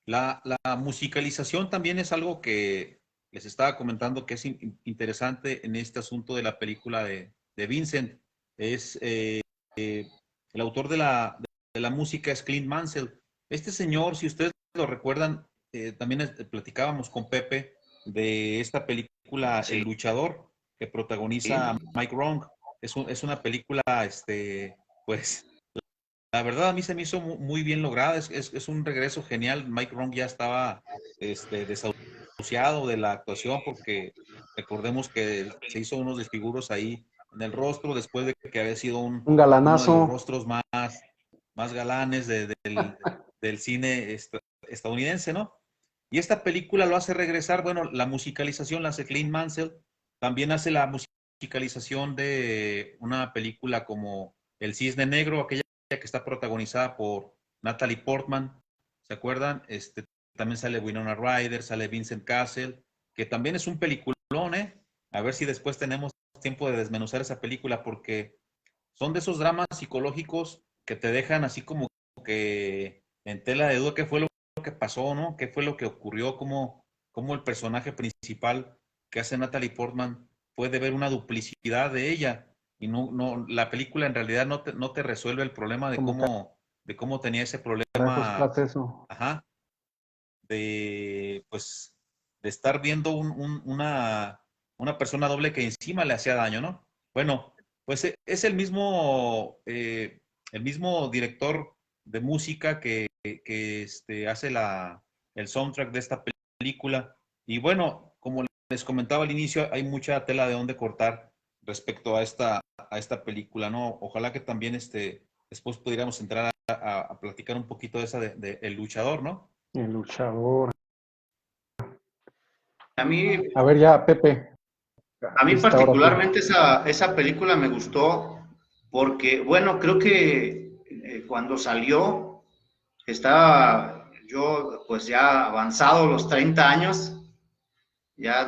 la musicalización también es algo que les estaba comentando que es interesante en este asunto de la película de Vincent. Es el autor de la música es Clint Mansell. Este señor, si ustedes lo recuerdan, también platicábamos con Pepe de esta película El Sí. Luchador, que protagoniza Mike Rourke. Es una película, pues, la verdad a mí se me hizo muy bien lograda. Es un regreso genial. Mike Rourke ya estaba desahuciado de la actuación porque recordemos que se hizo unos desfiguros ahí en el rostro después de que había sido Un uno de los galanazo. rostros más galanes del cine estadounidense, ¿no? Y esta película lo hace regresar, bueno, la musicalización la hace Clint Mansell, también hace la musicalización de una película como El Cisne Negro, aquella que está protagonizada por Natalie Portman, ¿se acuerdan? También sale Winona Ryder, sale Vincent Cassel, que también es un peliculón, ¿eh? A ver si después tenemos tiempo de desmenuzar esa película, porque son de esos dramas psicológicos que te dejan así como que en tela de duda qué fue lo que pasó, ¿no? ¿Qué fue lo que ocurrió? ¿Cómo el personaje principal que hace Natalie Portman puede ver una duplicidad de ella? Y la película en realidad no te resuelve el problema de cómo tenía ese Carajos, problema, plata eso. ajá, pues, de estar viendo una persona doble que encima le hacía daño, ¿no? Bueno, pues es el mismo director de música que hace el soundtrack de esta película. Y bueno, como les comentaba al inicio, hay mucha tela de dónde cortar respecto a esta película, ¿no? Ojalá que también después pudiéramos entrar a platicar un poquito de esa de El Luchador, ¿no? El luchador. A mí, A ver ya, Pepe. a mí Aquí está ahora tú. particularmente esa película me gustó porque, bueno, creo que cuando salió estaba yo pues ya avanzado los 30 años, ya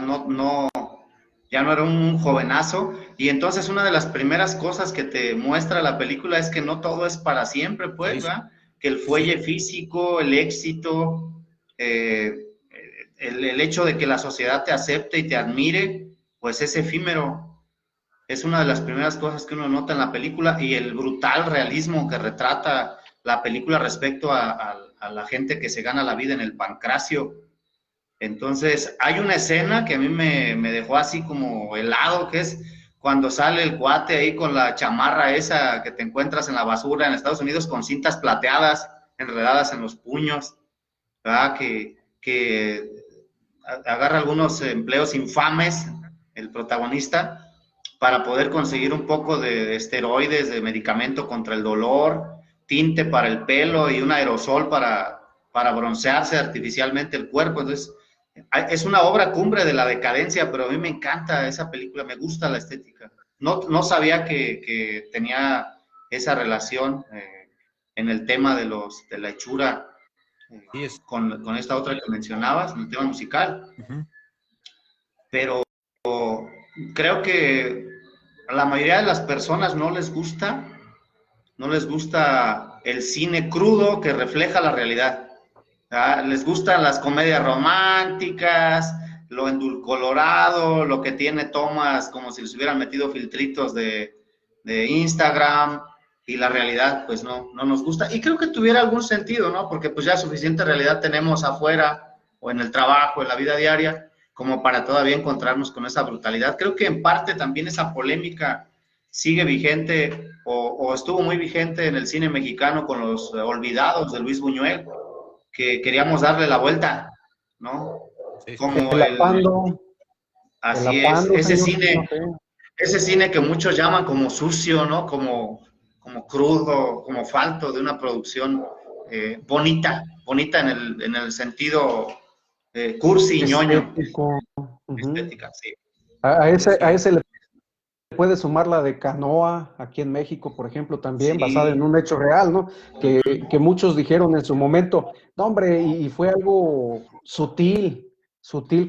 ya no era un jovenazo, y entonces una de las primeras cosas que te muestra la película es que no todo es para siempre, pues, Sí, ¿verdad? Que el sí, sí. fuelle físico, el éxito, eh, el hecho de que la sociedad te acepte y te admire, pues es efímero. Es una de las primeras cosas que uno nota en la película, y el brutal realismo que retrata la película respecto a la gente que se gana la vida en el pancracio. Entonces, hay una escena que a mí me dejó así como helado, que es cuando sale el cuate ahí con la chamarra esa que te encuentras en la basura en Estados Unidos, con cintas plateadas enredadas en los puños, ¿verdad? Que agarra algunos empleos infames, el protagonista, para poder conseguir un poco de esteroides, de medicamento contra el dolor, tinte para el pelo y un aerosol para broncearse artificialmente el cuerpo. Entonces, es una obra cumbre de la decadencia, pero a mí me encanta esa película, me gusta la estética. No sabía que tenía esa relación en el tema de la hechura Sí, con esta otra que mencionabas, en el tema musical. Pero creo que a la mayoría de las personas no les gusta el cine crudo que refleja la realidad. Les gustan las comedias románticas, lo endulcorado, lo que tiene tomas como si les hubieran metido filtritos de Instagram, y la realidad pues no nos gusta. Y creo que tuviera algún sentido, ¿no? Porque pues ya suficiente realidad tenemos afuera o en el trabajo, en la vida diaria, como para todavía encontrarnos con esa brutalidad. Creo que en parte también esa polémica sigue vigente o estuvo muy vigente en el cine mexicano con Los Olvidados de Luis Buñuel, que queríamos darle la vuelta, ¿no? sí, sí. Como El apando. El así es, apando, señor. No sé. ese cine que muchos llaman como sucio, ¿no? Como crudo, como falto de una producción bonita en el sentido cursi, ñoño, Estético. Uh-huh. estética, sí. A Sí. ese le puede sumar la de Canoa, aquí en México, por ejemplo, también, basada en Sí, un hecho real, ¿no? Que muchos dijeron en su momento, no, hombre, y fue algo sutil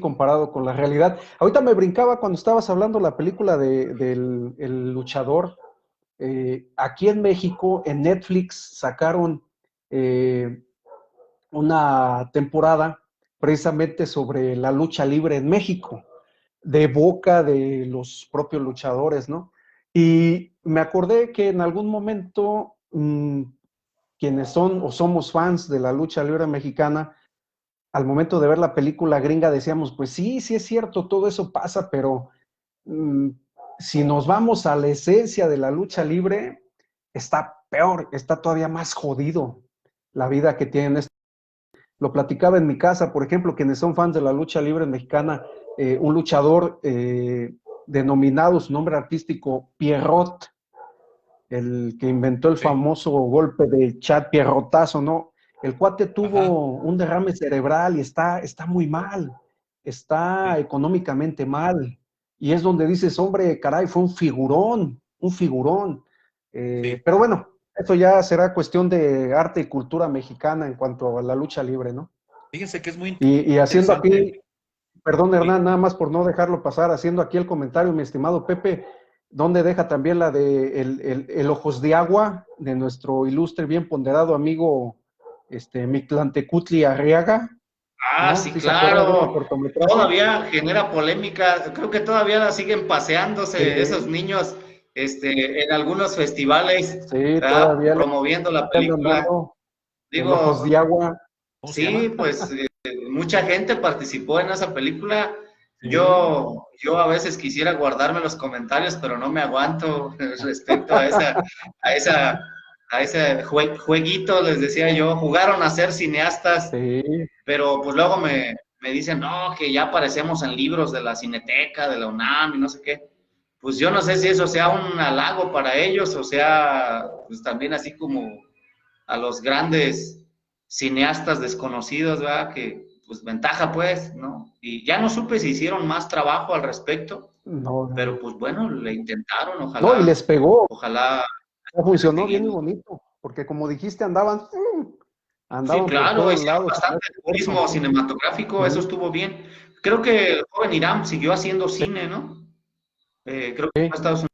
comparado con la realidad. Ahorita me brincaba cuando estabas hablando la película del El Luchador. Aquí en México, en Netflix, sacaron una temporada precisamente sobre la lucha libre en México, de boca de los propios luchadores, ¿no? Y me acordé que en algún momento quienes son o somos fans de la lucha libre mexicana, al momento de ver la película gringa decíamos, pues sí, sí es cierto, todo eso pasa, pero mmm, si nos vamos a la esencia de la lucha libre, está peor, está todavía más jodido la vida que tienen. Lo platicaba en mi casa, por ejemplo, quienes son fans de la lucha libre mexicana, un luchador denominado, su nombre artístico, Pierrot, el que inventó el famoso golpe de Chad Pierrotazo, ¿no? El cuate tuvo un derrame cerebral y está muy mal, está económicamente mal. Y es donde dices, hombre, caray, fue un figurón, un figurón. Pero bueno, eso ya será cuestión de arte y cultura mexicana en cuanto a la lucha libre, ¿no? Fíjense que es muy Y haciendo interesante. aquí, perdón Hernán, nada más por no dejarlo pasar, haciendo aquí el comentario, mi estimado Pepe, donde deja también la de el Ojos de Agua de nuestro ilustre, bien ponderado amigo Mictlantecutli Arriaga. Ah, ¿No? sí, ¿Sí se acuerda de ese claro. cortometraje? Todavía genera polémica. Creo que todavía la siguen paseándose esos Sí, niños, en algunos festivales, sí, ¿verdad? todavía le Promoviendo la andan película. dando el Ojos de Digo, Agua. ¿Cómo se sí, llama? pues mucha gente participó en esa película. Sí, Yo a veces quisiera guardarme los comentarios, pero no me aguanto respecto a esa, a ese jueguito, les decía yo. Jugaron a ser cineastas, sí, pero pues luego me dicen, no, que ya aparecemos en libros de la Cineteca, de la UNAM y no sé qué. Pues yo no sé si eso sea un halago para ellos o sea, pues también así como a los grandes cineastas desconocidos, ¿verdad? Que pues ventaja pues, ¿no? Y ya no supe si hicieron más trabajo al respecto, no, pero pues bueno, le intentaron, no, y les pegó, ojalá les funcionó bien y seguido. bonito, porque como dijiste, Sí, andaban por claro, todos hicieron lados con bastante ese esfuerzo. turismo cinematográfico, eso estuvo bien. Creo que el joven Irán siguió haciendo cine, ¿no? Creo que en Sí, Estados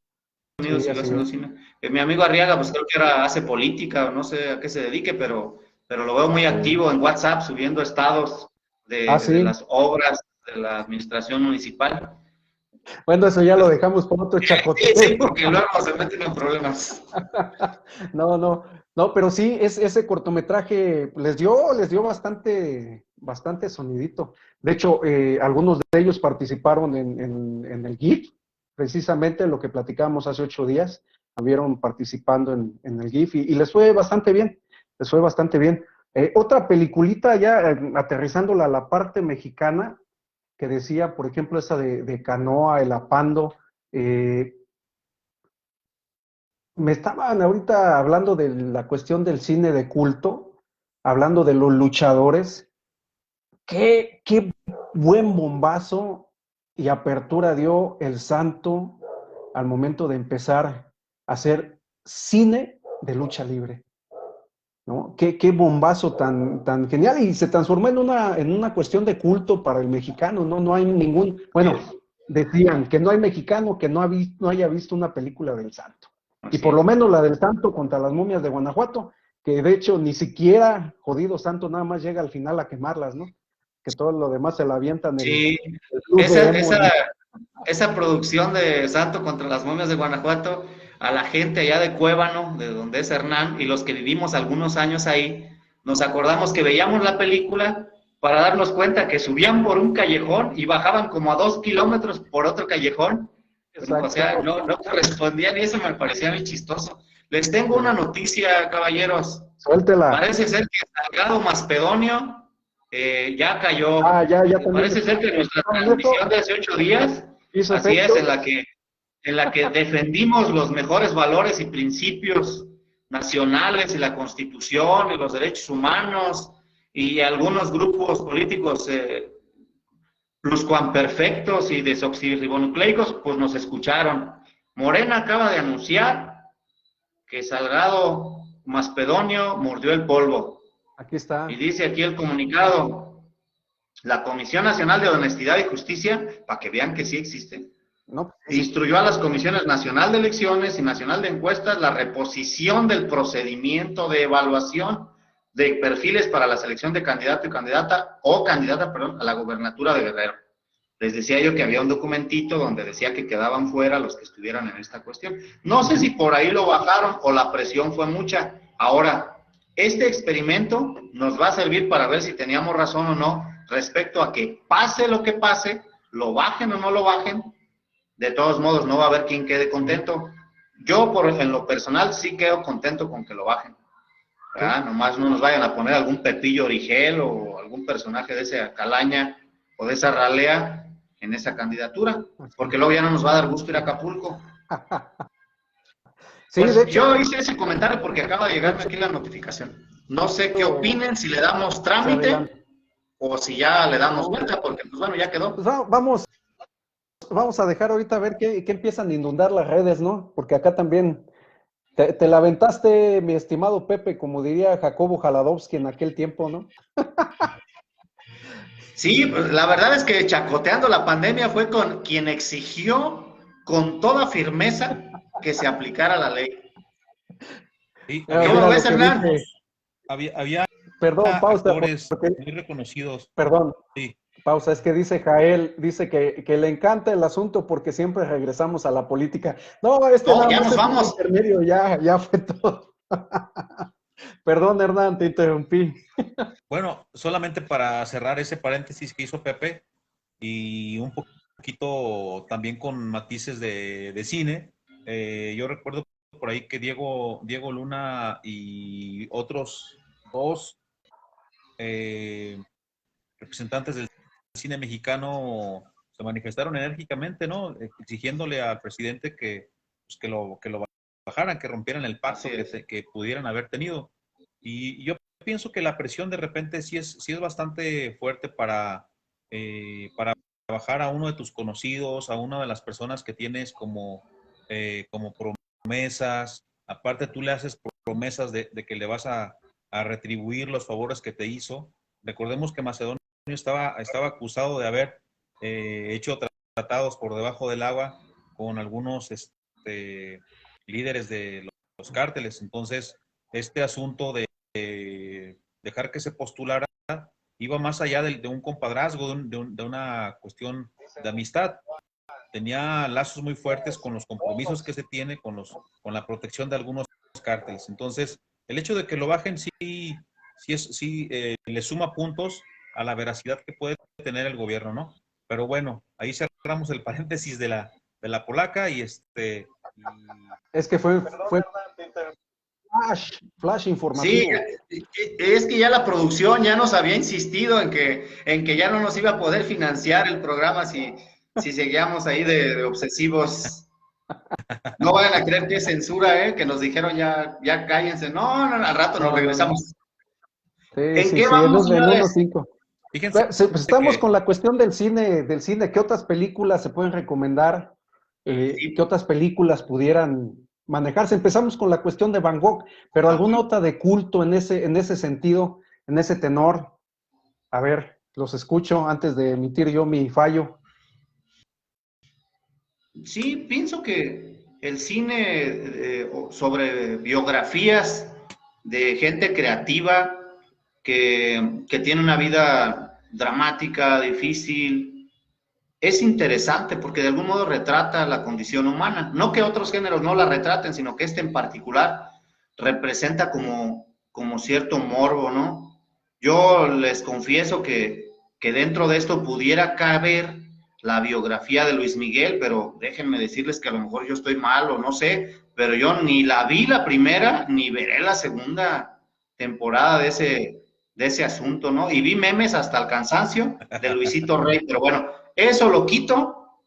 Unidos sí, siguió así haciendo es. cine. Mi amigo Arriaga, pues creo que ahora hace política, o no sé a qué se dedique, pero lo veo muy Sí. activo en WhatsApp, subiendo estados Ah, de sí. las obras de la administración municipal. Bueno, eso ya lo dejamos por otro Sí, sí, chacoteo. porque luego se meten en problemas. No, no, no, pero sí, ese cortometraje les dio bastante sonidito. De hecho, algunos de ellos participaron en el GIF, precisamente lo que platicábamos hace 8 días, estuvieron participando en el GIF y les fue bastante bien, les fue bastante bien. Otra peliculita ya aterrizándola a la parte mexicana, que decía, por ejemplo, esa de Canoa, El Apando, eh, me estaban ahorita hablando de la cuestión del cine de culto, hablando de los luchadores. Qué buen bombazo y apertura dio el Santo al momento de empezar a hacer cine de lucha libre, ¿no? Qué bombazo tan genial y se transformó en una cuestión de culto para el mexicano, ¿no? No hay ningún, bueno, decían que no hay mexicano que no haya visto una película del Santo. Y Así por lo es. menos la del Santo contra las momias de Guanajuato, que de hecho ni siquiera jodido Santo nada más llega al final a quemarlas, ¿no? Que todo lo demás se la avientan Sí, el club de esa, emo. esa, esa producción de Santo contra las momias de Guanajuato, a la gente allá de Cuébano, de donde es Hernán, y los que vivimos algunos años ahí, nos acordamos que veíamos la película para darnos cuenta que subían por un callejón y bajaban como a 2 kilómetros por otro callejón. O Exacto. sea, no correspondían y eso me parecía muy chistoso. Les tengo una noticia, caballeros. Suéltela. Parece ser que Salgado Macedonio ya cayó. Ah, ya también Parece ser que nuestra estaban transmisión eso, de hace 8 días, hizo así es, efecto. en la que defendimos los mejores valores y principios nacionales y la Constitución y los derechos humanos y algunos grupos políticos pluscuamperfectos y desoxirribonucleicos, pues nos escucharon. Morena acaba de anunciar que Salgado Macedonio mordió el polvo. Aquí Y está. dice aquí el comunicado, la Comisión Nacional de Honestidad y Justicia, para que vean que sí existe, No, instruyó a las Comisiones Nacional de Elecciones y Nacional de Encuestas la reposición del procedimiento de evaluación de perfiles para la selección de candidato y candidata, o candidata, perdón, a la gobernatura de Guerrero. Les decía yo que había un documentito donde decía que quedaban fuera los que estuvieran en esta cuestión. No sé si por ahí lo bajaron o la presión fue mucha. Ahora, este experimento nos va a servir para ver si teníamos razón o no respecto a que pase lo que pase, lo bajen o no lo bajen, de todos modos no va a haber quien quede contento. Yo, en lo personal, sí quedo contento con que lo bajen. ¿Verdad? Nomás no nos vayan a poner algún Pepillo Origel o algún personaje de esa calaña o de esa ralea en esa candidatura, porque luego ya no nos va a dar gusto ir a Acapulco. Sí, Pues de hecho, yo hice ese comentario porque acaba de llegarme aquí la notificación. No sé qué opinen, si le damos trámite o si ya le damos vuelta, porque pues bueno, ya quedó. pues vamos a dejar ahorita a ver qué empiezan a inundar las redes, ¿no? Porque acá también te la aventaste, mi estimado Pepe, como diría Jacobo Jaladowski en aquel tiempo, ¿no? Sí, pues, la verdad es que chacoteando la pandemia fue con quien exigió con toda firmeza que se aplicara la ley. Sí, ¿Cómo lo ves, Hernán? había Perdón, pausa. actores muy reconocidos. Perdón, Sí. pausa, es que dice Jael, dice que le encanta el asunto porque siempre regresamos a la política. No, No, nada ya más nos es un vamos. intermedio, ya fue todo. Perdón, Hernán, te interrumpí. Bueno, solamente para cerrar ese paréntesis que hizo Pepe y un poquito también con matices de cine, yo recuerdo por ahí que Diego Luna y otros dos representantes del cine mexicano se manifestaron enérgicamente, ¿no? Exigiéndole al presidente pues, que lo bajaran, que rompieran el pacto que pudieran haber tenido. Y yo pienso que la presión de repente sí es bastante fuerte para bajar a uno de tus conocidos, a una de las personas que tienes como promesas. Aparte tú le haces promesas de que le vas a retribuir los favores que te hizo. Recordemos que Macedonio estaba acusado de haber hecho tratados por debajo del agua con algunos líderes de los cárteles. Entonces, este asunto de dejar que se postulara iba más allá de un compadrazgo, de una cuestión de amistad. Tenía lazos muy fuertes con los compromisos que se tiene con la protección de algunos cárteles. Entonces, el hecho de que lo bajen sí le suma puntos a la veracidad que puede tener el gobierno, ¿no? Pero bueno, ahí cerramos el paréntesis de la polaca y Es que fue flash informativo. Sí, es que ya la producción ya nos había insistido en que ya no nos iba a poder financiar el programa si seguíamos ahí de obsesivos. No vayan a creer que es censura, que nos dijeron ya cállense. No, al rato nos regresamos. Sí, ¿En sí, qué vamos, en señores? 1.5. Fíjense Pues estamos con la cuestión del cine. ¿Qué otras películas se pueden recomendar? Sí. ¿Qué otras películas pudieran manejarse? Empezamos con la cuestión de Van Gogh, pero alguna otra de culto en ese sentido, en ese tenor. A ver, los escucho antes de emitir yo mi fallo. Sí, pienso que el cine sobre biografías de gente creativa que tiene una vida dramática, difícil, es interesante porque de algún modo retrata la condición humana. No que otros géneros no la retraten, sino que este en particular representa como cierto morbo, ¿no? Yo les confieso que dentro de esto pudiera caber la biografía de Luis Miguel, pero déjenme decirles que a lo mejor yo estoy mal o no sé, pero yo ni la vi la primera, ni veré la segunda temporada de ese asunto, ¿no? Y vi memes hasta el cansancio de Luisito Rey, pero bueno, eso lo quito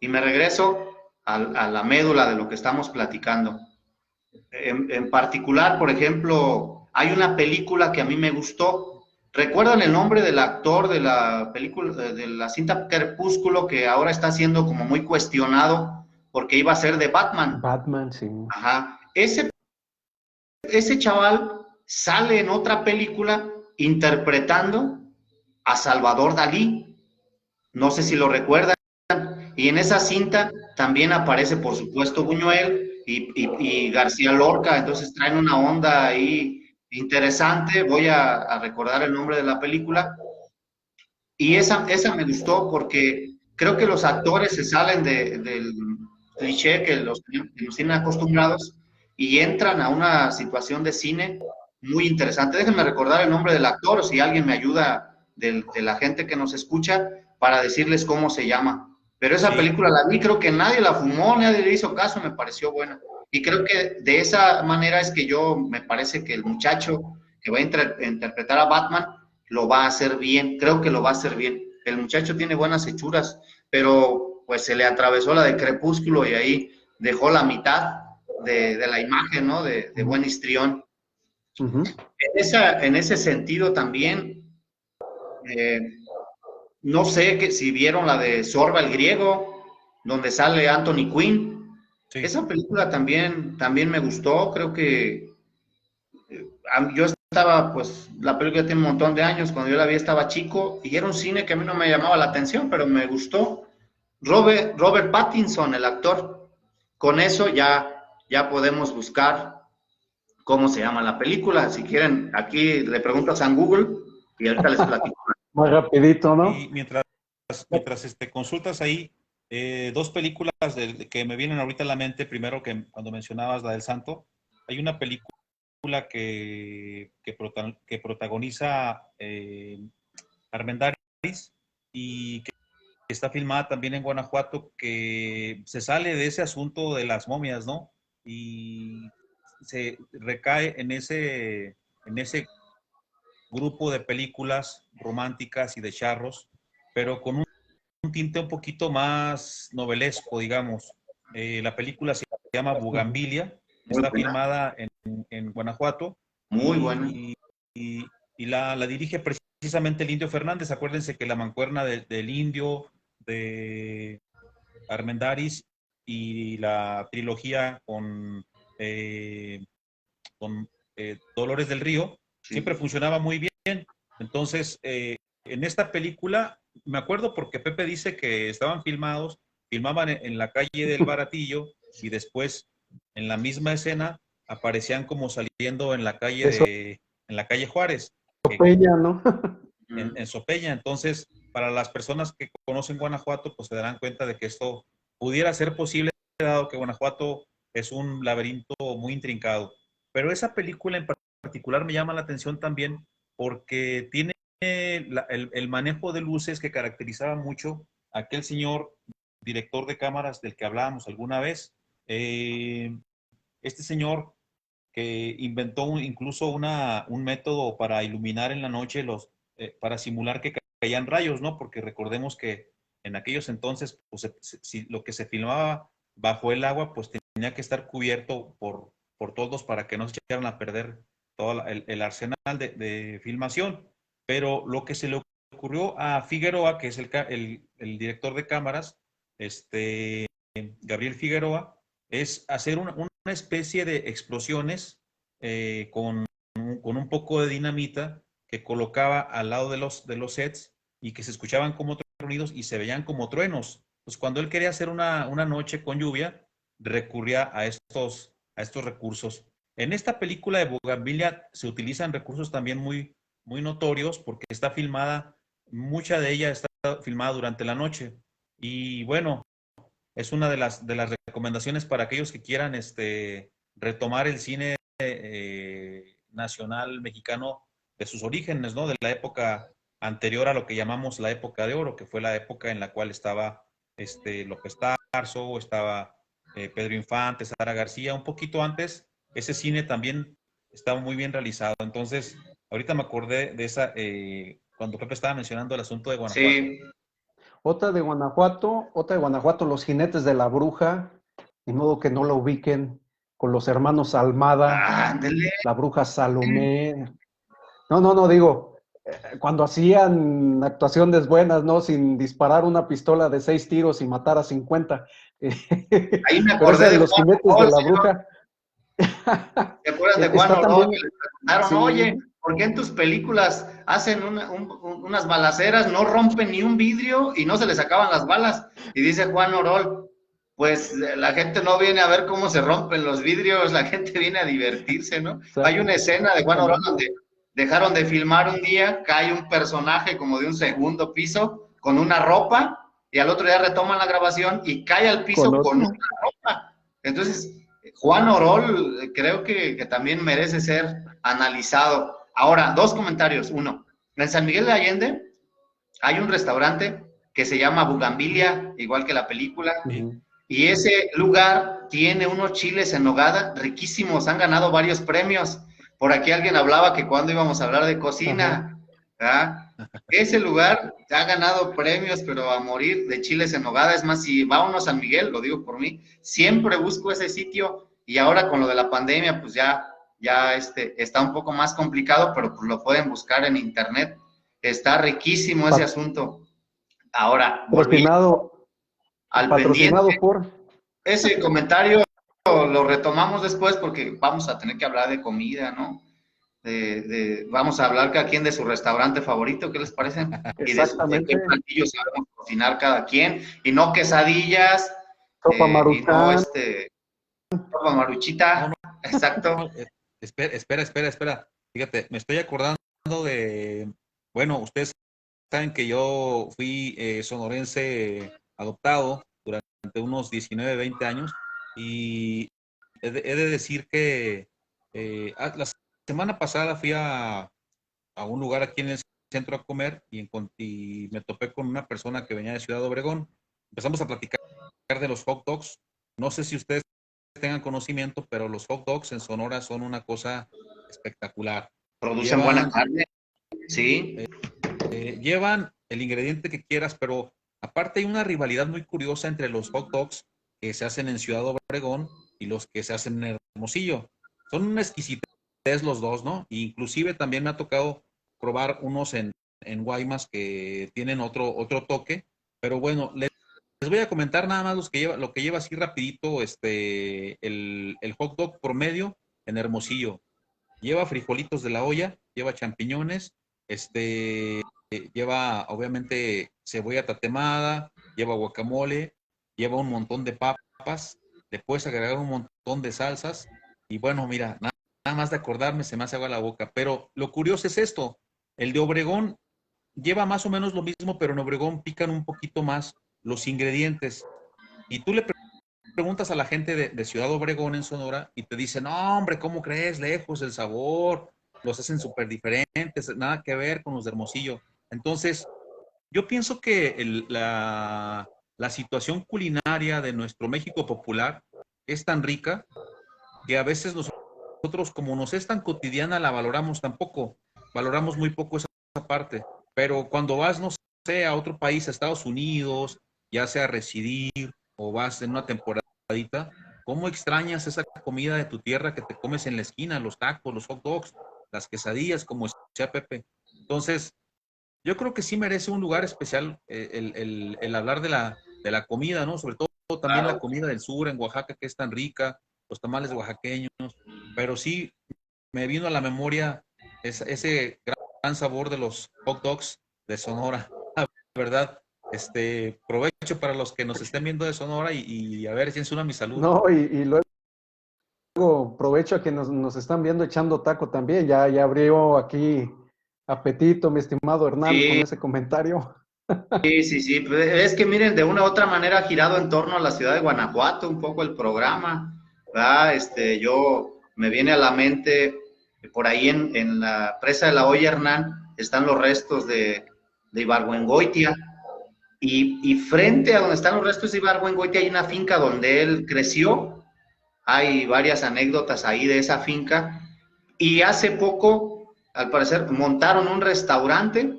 y me regreso a la médula de lo que estamos platicando. En particular, por ejemplo, hay una película que a mí me gustó. ¿Recuerdan el nombre del actor de la película, de la cinta Crepúsculo, que ahora está siendo como muy cuestionado porque iba a ser de Batman? Batman, sí. Ajá. Ese chaval sale en otra película interpretando a Salvador Dalí. No sé si lo recuerdan. Y en esa cinta también aparece, por supuesto, Buñuel y García Lorca. Entonces traen una onda ahí interesante, voy a recordar el nombre de la película, y esa me gustó porque creo que los actores se salen del cliché que nos tienen acostumbrados y entran a una situación de cine muy interesante. Déjenme recordar el nombre del actor, si alguien me ayuda de la gente que nos escucha para decirles cómo se llama. Pero esa película la vi, creo que nadie la fumó, nadie le hizo caso, me pareció buena. Y creo que de esa manera es que me parece que el muchacho que va a interpretar a Batman lo va a hacer bien, creo que lo va a hacer bien. El muchacho tiene buenas hechuras, pero pues se le atravesó la de Crepúsculo y ahí dejó la mitad de la imagen, ¿no? De buen histrión. Uh-huh. En ese sentido también, no sé si vieron la de Zorba el Griego, donde sale Anthony Quinn. Sí. Esa película también me gustó, creo que yo estaba, pues, la película tiene un montón de años, cuando yo la vi estaba chico, y era un cine que a mí no me llamaba la atención, pero me gustó. Robert Pattinson, el actor. Con eso ya podemos buscar cómo se llama la película. Si quieren, aquí le preguntas a Google y ahorita les platico. Muy rapidito, ¿no? Y mientras consultas ahí, dos películas que me vienen ahorita a la mente. Primero, que cuando mencionabas la del Santo, hay una película que protagoniza Armendáriz y que está filmada también en Guanajuato, que se sale de ese asunto de las momias, ¿no? Y se recae en ese grupo de películas románticas y de charros, pero con un tinte un poquito más novelesco, digamos. La película se llama Bugambilia, está filmada en Guanajuato. Muy buena. Y la dirige precisamente el Indio Fernández. Acuérdense que la mancuerna del Indio, de Armendáriz y la trilogía con Dolores del Río, siempre funcionaba muy bien. Entonces, en esta película, me acuerdo porque Pepe dice que filmaban en la calle del Baratillo y después en la misma escena aparecían como saliendo en la calle Juárez. Sopeña, ¿no? En Sopeña. Entonces, para las personas que conocen Guanajuato, pues se darán cuenta de que esto pudiera ser posible, dado que Guanajuato es un laberinto muy intrincado. Pero esa película en particular me llama la atención también porque tiene el manejo de luces que caracterizaba mucho a aquel señor director de cámaras del que hablábamos alguna vez. Este señor que inventó incluso un método para iluminar en la noche para simular que caían rayos, ¿no? Porque recordemos que en aquellos entonces, pues, si lo que se filmaba bajo el agua, pues tenía que estar cubierto por todos para que no se echaran a perder todo el arsenal de filmación. Pero lo que se le ocurrió a Figueroa, que es el director de cámaras, Gabriel Figueroa, es hacer una especie de explosiones con un poco de dinamita que colocaba al lado de los sets y que se escuchaban como tronidos y se veían como truenos. Pues cuando él quería hacer una noche con lluvia, recurría a estos recursos. En esta película de Bugambilia se utilizan recursos también muy, muy notorios porque está filmada, mucha de ella está filmada durante la noche. Y bueno, es una de las recomendaciones para aquellos que quieran retomar el cine nacional mexicano de sus orígenes, ¿no? De la época anterior a lo que llamamos la época de oro, que fue la época en la cual estaba López Tarso, estaba Pedro Infante, Sara García. Un poquito antes, ese cine también estaba muy bien realizado. Entonces, ahorita me acordé de esa, cuando Pepe estaba mencionando el asunto de Guanajuato. Sí. Otra de Guanajuato, Los Jinetes de la Bruja, de modo que no la ubiquen, con los hermanos Almada, la bruja Salomé. No, digo, cuando hacían actuaciones buenas, ¿no? Sin disparar una pistola de 6 tiros y matar a 50. Ahí me acordé de Los Jinetes de la Bruja. ¿Te acuerdas de Juan Orol? Que le preguntaron, sí, oye, ¿por qué en tus películas hacen unas balaceras, no rompen ni un vidrio y no se les acaban las balas? Y dice Juan Orol, pues la gente no viene a ver cómo se rompen los vidrios, la gente viene a divertirse, ¿no? Hay una escena de Juan Orol donde dejaron de filmar un día, cae un personaje como de un segundo piso con una ropa y al otro día retoman la grabación y cae al piso con una ropa. Entonces, Juan Orol creo que también merece ser analizado. Ahora, dos comentarios. Uno, en San Miguel de Allende hay un restaurante que se llama Bugambilia, igual que la película, y ese lugar tiene unos chiles en nogada riquísimos, han ganado varios premios. Por aquí alguien hablaba que cuando íbamos a hablar de cocina, ese lugar ha ganado premios, pero a morir, de chiles en nogada. Es más, si va uno a San Miguel, lo digo por mí, siempre busco ese sitio, y ahora con lo de la pandemia, pues ya está un poco más complicado, pero pues lo pueden buscar en internet. Está riquísimo ese asunto. Ahora, patrocinado al pendiente, ese comentario lo retomamos después porque vamos a tener que hablar de comida, ¿no? Vamos a hablar cada quien de su restaurante favorito, ¿qué les parece? Y de qué platillos sabemos cocinar cada quien, y no quesadillas, sopa maruchan, sopa maruchita, no. Exacto. Espera. Fíjate, me estoy acordando de, bueno, ustedes saben que yo fui sonorense adoptado durante unos 19, 20 años, y he de decir que la semana pasada fui a un lugar aquí en el centro a comer y me topé con una persona que venía de Ciudad Obregón. Empezamos a platicar de los hot dogs. No sé si ustedes tengan conocimiento, pero los hot dogs en Sonora son una cosa espectacular. Producen buena carne, sí. Llevan el ingrediente que quieras, pero aparte hay una rivalidad muy curiosa entre los hot dogs que se hacen en Ciudad Obregón y los que se hacen en Hermosillo. Son una exquisitez los dos, ¿no? Inclusive también me ha tocado probar unos en Guaymas que tienen otro toque, pero bueno, les voy a comentar nada más lo que lleva así rapidito el hot dog promedio en Hermosillo. Lleva frijolitos de la olla, lleva champiñones, lleva obviamente cebolla tatemada, lleva guacamole, lleva un montón de papas, le puedes agregar un montón de salsas, y bueno, mira, nada más de acordarme se me hace agua la boca. Pero lo curioso es esto, el de Obregón lleva más o menos lo mismo, pero en Obregón pican un poquito más los ingredientes. Y tú le preguntas a la gente de Ciudad Obregón en Sonora y te dicen, no, hombre, ¿cómo crees? Lejos el sabor, los hacen súper diferentes, nada que ver con los de Hermosillo. Entonces, yo pienso que la situación culinaria de nuestro México popular es tan rica que a veces nosotros, como nos es tan cotidiana, la valoramos tampoco. Valoramos muy poco esa parte. Pero cuando vas, no sé, a otro país, a Estados Unidos, ya sea a residir o vas en una temporadita, ¿cómo extrañas esa comida de tu tierra que te comes en la esquina? Los tacos, los hot dogs, las quesadillas, como decía Pepe. Entonces, yo creo que sí merece un lugar especial el hablar de la comida, ¿no? Sobre todo también la comida del sur, en Oaxaca, que es tan rica, los tamales oaxaqueños, pero sí me vino a la memoria ese gran sabor de los hot dogs de Sonora, la verdad. Provecho para los que nos estén viendo de Sonora y a ver si es una mi salud. No, y luego provecho a que nos están viendo echando taco también. Ya abrió aquí apetito, mi estimado Hernán, con ese comentario. Sí. Pues es que miren, de una u otra manera ha girado en torno a la ciudad de Guanajuato un poco el programa, ¿verdad? Yo me viene a la mente, por ahí en la presa de la Olla, Hernán, están los restos de Ibargüengoitia, y frente a donde están los restos de Ibargüengoitia hay una finca donde él creció. Hay varias anécdotas ahí de esa finca, y hace poco, al parecer, montaron un restaurante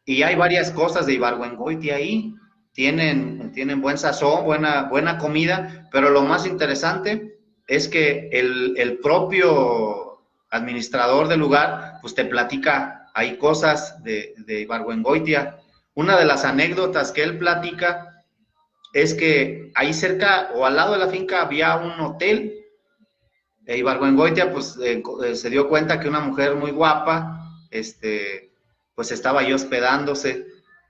y hay varias cosas de Ibargüengoitia ahí. Tienen buen sazón, buena comida, pero lo más interesante es que el propio administrador del lugar pues te platica ahí cosas de Ibargüengoitia. Una de las anécdotas que él platica es que ahí cerca o al lado de la finca había un hotel. Ibargüengoitia pues se dio cuenta que una mujer muy guapa pues estaba ahí hospedándose.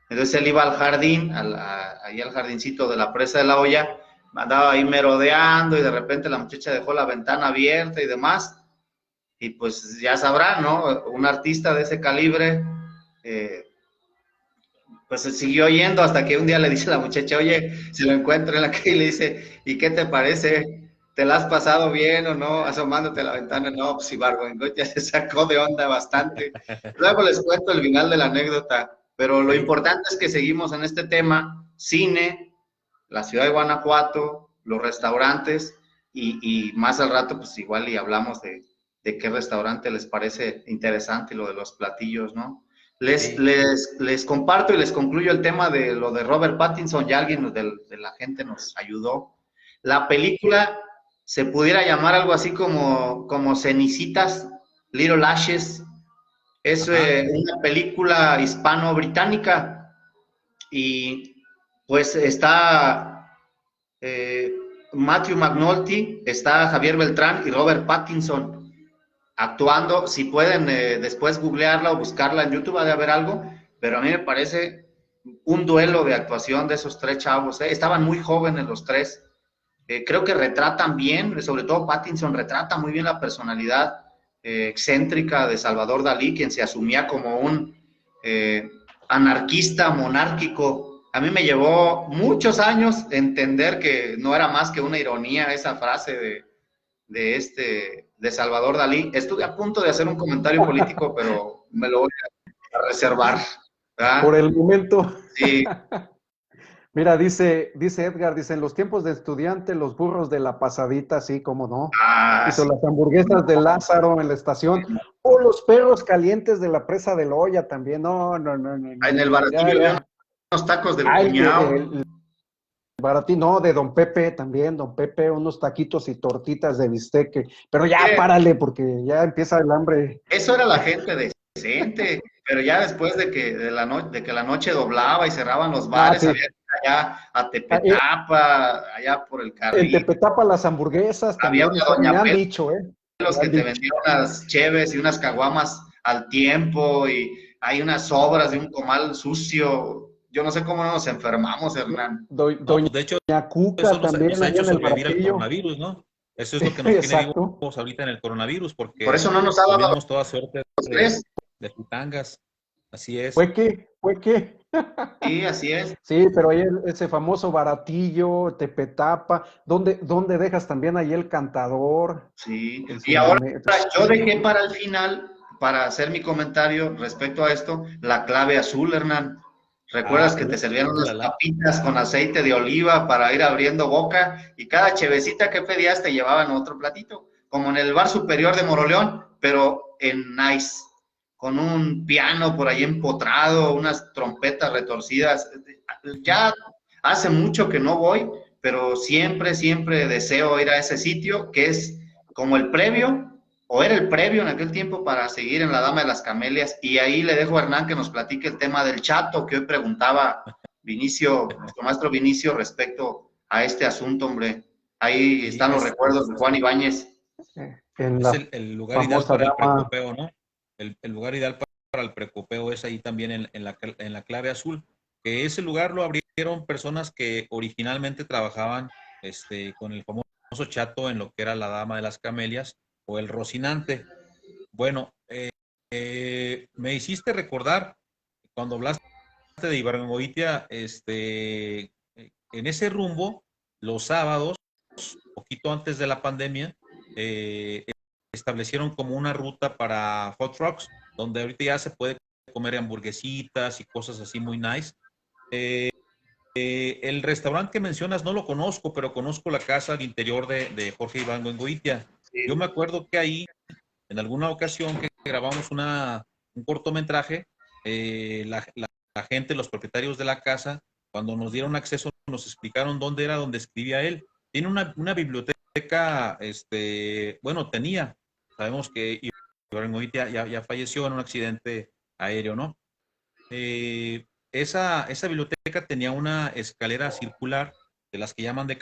Entonces él iba al jardín, ahí al jardincito de la presa de la Olla, andaba ahí merodeando y de repente la muchacha dejó la ventana abierta y demás. Y pues ya sabrán, ¿no? Un artista de ese calibre, pues se siguió yendo hasta que un día le dice a la muchacha, oye, si lo encuentro en la calle, y le dice, ¿y qué te parece? ¿Te la has pasado bien o no? Asomándote a la ventana, no, pues Ibargüengoitia se sacó de onda bastante. Luego les cuento el final de la anécdota, pero lo importante es que seguimos en este tema, cine, la ciudad de Guanajuato, los restaurantes, y más al rato, pues igual y hablamos de qué restaurante les parece interesante y lo de los platillos, ¿no? Les comparto y les concluyo el tema de lo de Robert Pattinson, ya alguien de la gente nos ayudó. La película se pudiera llamar algo así como Cenicitas, Little Ashes. Es una película hispano-británica y pues está Matthew McNulty, está Javier Beltrán y Robert Pattinson actuando. Si pueden después googlearla o buscarla en YouTube, ha de haber algo, pero a mí me parece un duelo de actuación de esos tres chavos. Estaban muy jóvenes los tres. Creo que retratan bien, sobre todo Pattinson retrata muy bien la personalidad excéntrica de Salvador Dalí, quien se asumía como un anarquista monárquico. A mí me llevó muchos años entender que no era más que una ironía esa frase de Salvador Dalí. Estuve a punto de hacer un comentario político, pero me lo voy a reservar, ¿verdad? Por el momento. Sí. Mira, dice Edgar, dice, en los tiempos de estudiante, los burros de la pasadita, sí, cómo no. Hizo Sí. las hamburguesas de Lázaro en la estación, o los perros calientes de la presa de Loya también. No. En el baratillo había unos tacos del cuñado. El baratín, no, de Don Pepe también, Don Pepe, unos taquitos y tortitas de bistec, pero ya párale, porque ya empieza el hambre. Eso era la gente decente, pero ya después de que la noche doblaba y cerraban los bares, sí. había que ir allá a Tepetapa, allá por el Carril. En Tepetapa las hamburguesas había también, una doña me han Petra, dicho, los que te vendían unas cheves y unas caguamas al tiempo, y hay unas sobras de un comal sucio. Yo no sé cómo nos enfermamos, Hernán. Doña de hecho, Cuca eso también nos ha hecho en el sobrevivir al baratillo. coronavirus, ¿no? Eso es lo que nos tiene vivos ahorita en el coronavirus, porque por eso no nos ha dado tuvimos toda suerte de pitangas. Así es. ¿Fue qué? Sí, así es. Sí, pero ahí ese famoso baratillo, Tepetapa, ¿dónde dejas también ahí el cantador? Sí, y ahora yo dejé para el final, para hacer mi comentario respecto a esto, la clave azul, Hernán. ¿Recuerdas que te servían unas papitas con aceite de oliva para ir abriendo boca? Y cada chevecita que pedías te llevaban otro platito, como en el bar superior de Moroleón, pero en nice, con un piano por ahí empotrado, unas trompetas retorcidas. Ya hace mucho que no voy, pero siempre deseo ir a ese sitio, que es como el previo, o era el previo en aquel tiempo para seguir en la Dama de las Camelias. Y ahí le dejo a Hernán que nos platique el tema del chato, que hoy preguntaba Vinicio, nuestro maestro Vinicio, respecto a este asunto, hombre. Ahí están los recuerdos de Juan Ibáñez. Es el lugar ideal para el precopeo, ¿no? El lugar ideal para el precopeo es ahí también en la clave azul, que ese lugar lo abrieron personas que originalmente trabajaban con el famoso chato en lo que era la Dama de las Camelias o el Rocinante. Bueno, me hiciste recordar cuando hablaste de Ibargüengoitia, en ese rumbo, los sábados, poquito antes de la pandemia, establecieron como una ruta para hot trucks, donde ahorita ya se puede comer hamburguesitas y cosas así muy nice. El restaurante que mencionas no lo conozco, pero conozco la casa al interior de Jorge Ibargüengoitia. Sí. Yo me acuerdo que ahí, en alguna ocasión que grabamos un cortometraje, la gente, los propietarios de la casa, cuando nos dieron acceso, nos explicaron dónde era donde escribía él. Tiene una biblioteca, bueno, tenía. Sabemos que Ibargüengoitia ya falleció en un accidente aéreo, ¿no? Esa biblioteca tenía una escalera circular, de las que llaman de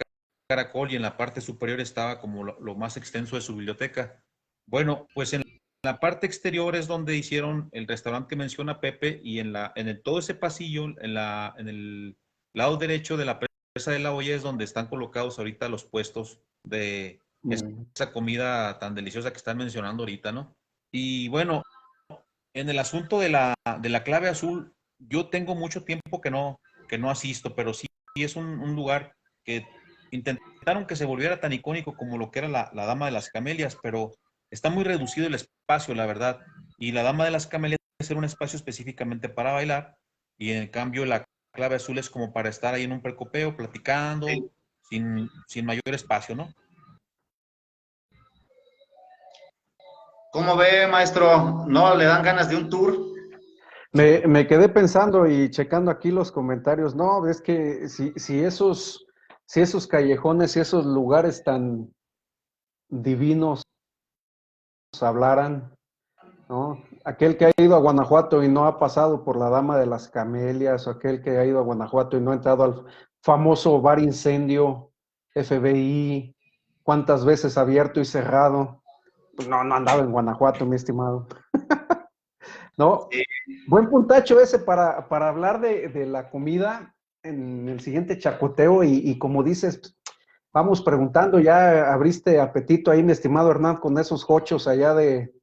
caracol, y en la parte superior estaba como lo más extenso de su biblioteca. Bueno, pues en la parte exterior es donde hicieron el restaurante que menciona Pepe, y todo ese pasillo, en el lado derecho de la de la olla es donde están colocados ahorita los puestos de esa comida tan deliciosa que están mencionando ahorita, ¿no? Y bueno, en el asunto de la clave azul, yo tengo mucho tiempo que no asisto, pero sí es un lugar que intentaron que se volviera tan icónico como lo que era la Dama de las Camelias, pero está muy reducido el espacio, la verdad. Y la Dama de las Camelias era un espacio específicamente para bailar, y en cambio la clave azul es como para estar ahí en un precopeo, platicando, Sí. sin mayor espacio, ¿no? ¿Cómo ve, maestro? ¿No le dan ganas de un tour? Me quedé pensando y checando aquí los comentarios. No, es que si esos callejones y esos lugares tan divinos hablaran, ¿no? Aquel que ha ido a Guanajuato y no ha pasado por la Dama de las Camelias, o aquel que ha ido a Guanajuato y no ha entrado al famoso bar incendio, FBI, cuántas veces abierto y cerrado. Pues no andaba en Guanajuato, mi estimado. No, Sí. buen puntacho ese para hablar de la comida en el siguiente chacoteo y como dices, vamos preguntando, ya abriste apetito ahí, mi estimado Hernán, con esos jochos allá de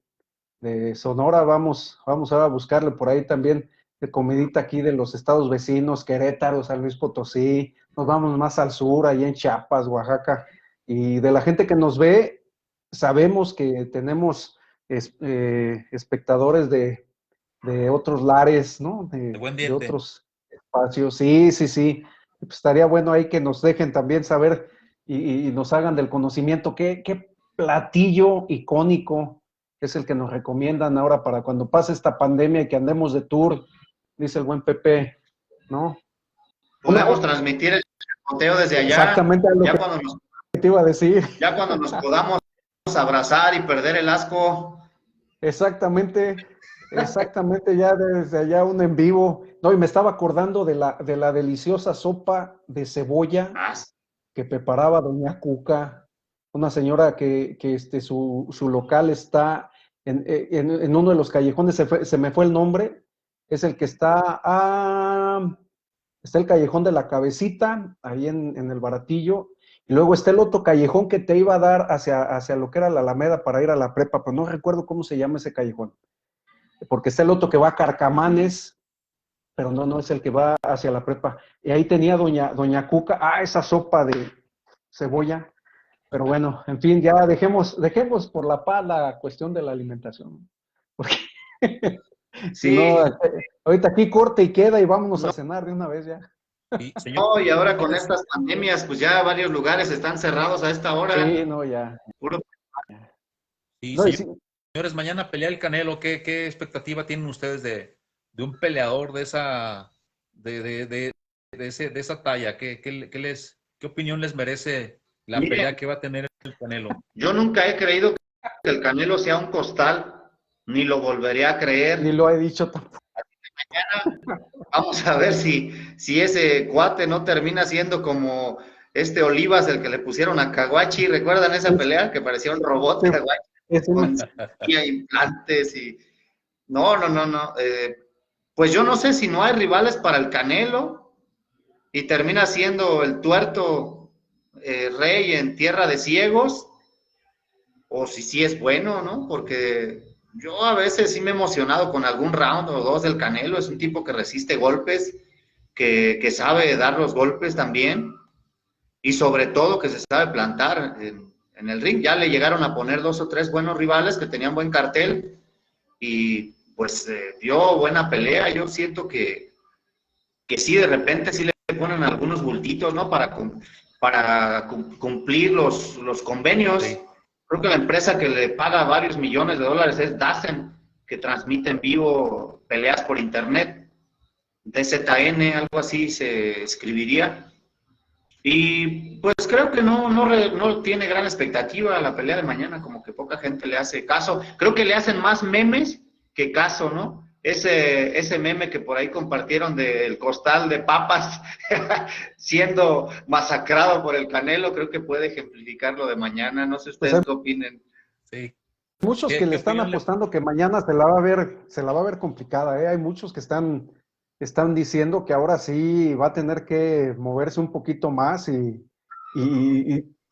Sonora, vamos a buscarle por ahí también de comidita aquí de los estados vecinos, Querétaro, San Luis Potosí, nos vamos más al sur, allá en Chiapas, Oaxaca, y de la gente que nos ve, sabemos que tenemos espectadores de otros lares, ¿no? De buen De diente. otros espacios. Sí. Pues estaría bueno ahí que nos dejen también saber y nos hagan del conocimiento qué platillo icónico es el que nos recomiendan ahora para cuando pase esta pandemia y que andemos de tour, dice el buen Pepe, ¿no? Podemos transmitir el chacoteo desde allá, Exactamente lo que te iba a decir. ya cuando nos podamos abrazar y perder el asco. Exactamente, ya desde allá un en vivo. No, y me estaba acordando de la deliciosa sopa de cebolla Ah, que preparaba doña Cuca, una señora que su local está en uno de los callejones, se me fue el nombre, es el que está el callejón de la Cabecita, ahí en el Baratillo, y luego está el otro callejón que te iba a dar hacia lo que era la Alameda para ir a la prepa, pero no recuerdo cómo se llama ese callejón, porque está el otro que va a Carcamanes, pero no es el que va hacia la prepa. Y ahí tenía doña Cuca, esa sopa de cebolla, pero bueno, en fin, ya dejemos por la paz la cuestión de la alimentación, porque si no, sí, ahorita aquí corte y queda y vámonos no, a cenar de una vez ya. Y, no, y ahora con señores, estas pandemias, pues ya varios lugares están cerrados a esta hora. Sí, no, ya. Puro. y No, y sí, señores, mañana pelea el Canelo. ¿Qué expectativa tienen ustedes de un peleador de esa talla? ¿Qué opinión les merece la Mire, pelea que va a tener el Canelo? yo nunca he creído que el Canelo sea un costal, ni lo volveré a ni creer. lo he dicho tampoco. Vamos a ver si ese cuate no termina siendo como este Olivas, el que le pusieron a Caguachi. ¿Recuerdan esa pelea? Que parecía un robot Sí, Caguachi es una- con implantes y... No. Pues yo no sé si no hay rivales para el Canelo y termina siendo el tuerto rey en tierra de ciegos, o si sí es bueno, ¿no? Porque yo a veces sí me he emocionado con algún round o dos del Canelo. Es un tipo que resiste golpes, que sabe dar los golpes también y sobre todo que se sabe plantar en el ring. Ya le llegaron a poner 2 o 3 buenos rivales que tenían buen cartel y pues dio buena pelea. Yo siento que sí, de repente sí le ponen algunos bultitos, ¿no? Para cumplir los convenios. Sí. Creo que la empresa que le paga varios millones de dólares es DAZN, que transmite en vivo peleas por internet. DZN, algo así se escribiría. Y pues creo que no tiene gran expectativa la pelea de mañana, como que poca gente le hace caso. Creo que le hacen más memes que caso, ¿no? Ese meme que por ahí compartieron del costal de papas siendo masacrado por el Canelo, creo que puede ejemplificar lo de mañana. No sé pues ustedes hay qué opinen. Sí. muchos que le están opinión apostando que mañana se la va a ver complicada, ¿eh? Hay muchos que están están diciendo que ahora sí va a tener que moverse un poquito más y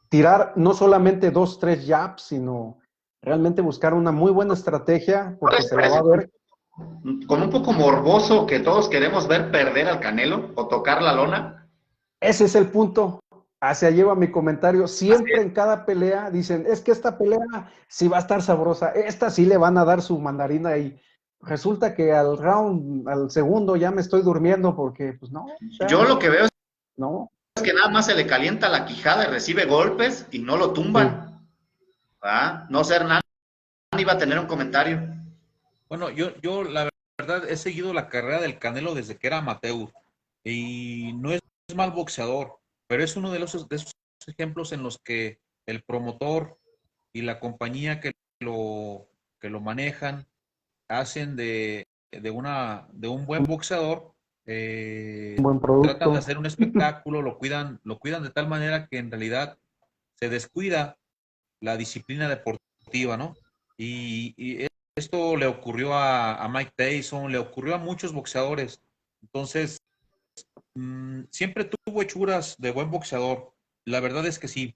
tirar no solamente 2, 3 jabs, sino realmente buscar una muy buena estrategia porque se la va a ver. Como un poco morboso que todos queremos ver perder al Canelo o tocar la lona. Ese es el punto. Hacia lleva mi comentario. Siempre en cada pelea dicen, es que esta pelea sí va a estar sabrosa, esta sí le van a dar su mandarina y resulta que al round, al segundo ya me estoy durmiendo porque, pues no, o sea, Yo lo que veo no. es que nada más se le calienta la quijada y recibe golpes y no lo Sí. tumban. ¿Ah? No sé, Hernán iba a tener un comentario. Bueno, yo la verdad he seguido la carrera del Canelo desde que era amateur y no es mal boxeador, pero es uno de esos ejemplos en los que el promotor y la compañía que lo manejan hacen de un buen boxeador, Un buen tratan de producto. hacer un espectáculo, lo cuidan de tal manera que en realidad se descuida la disciplina deportiva, ¿no? Y esto le ocurrió a Mike Tyson, le ocurrió a muchos boxeadores. Entonces, siempre tuvo hechuras de buen boxeador. La verdad es que sí.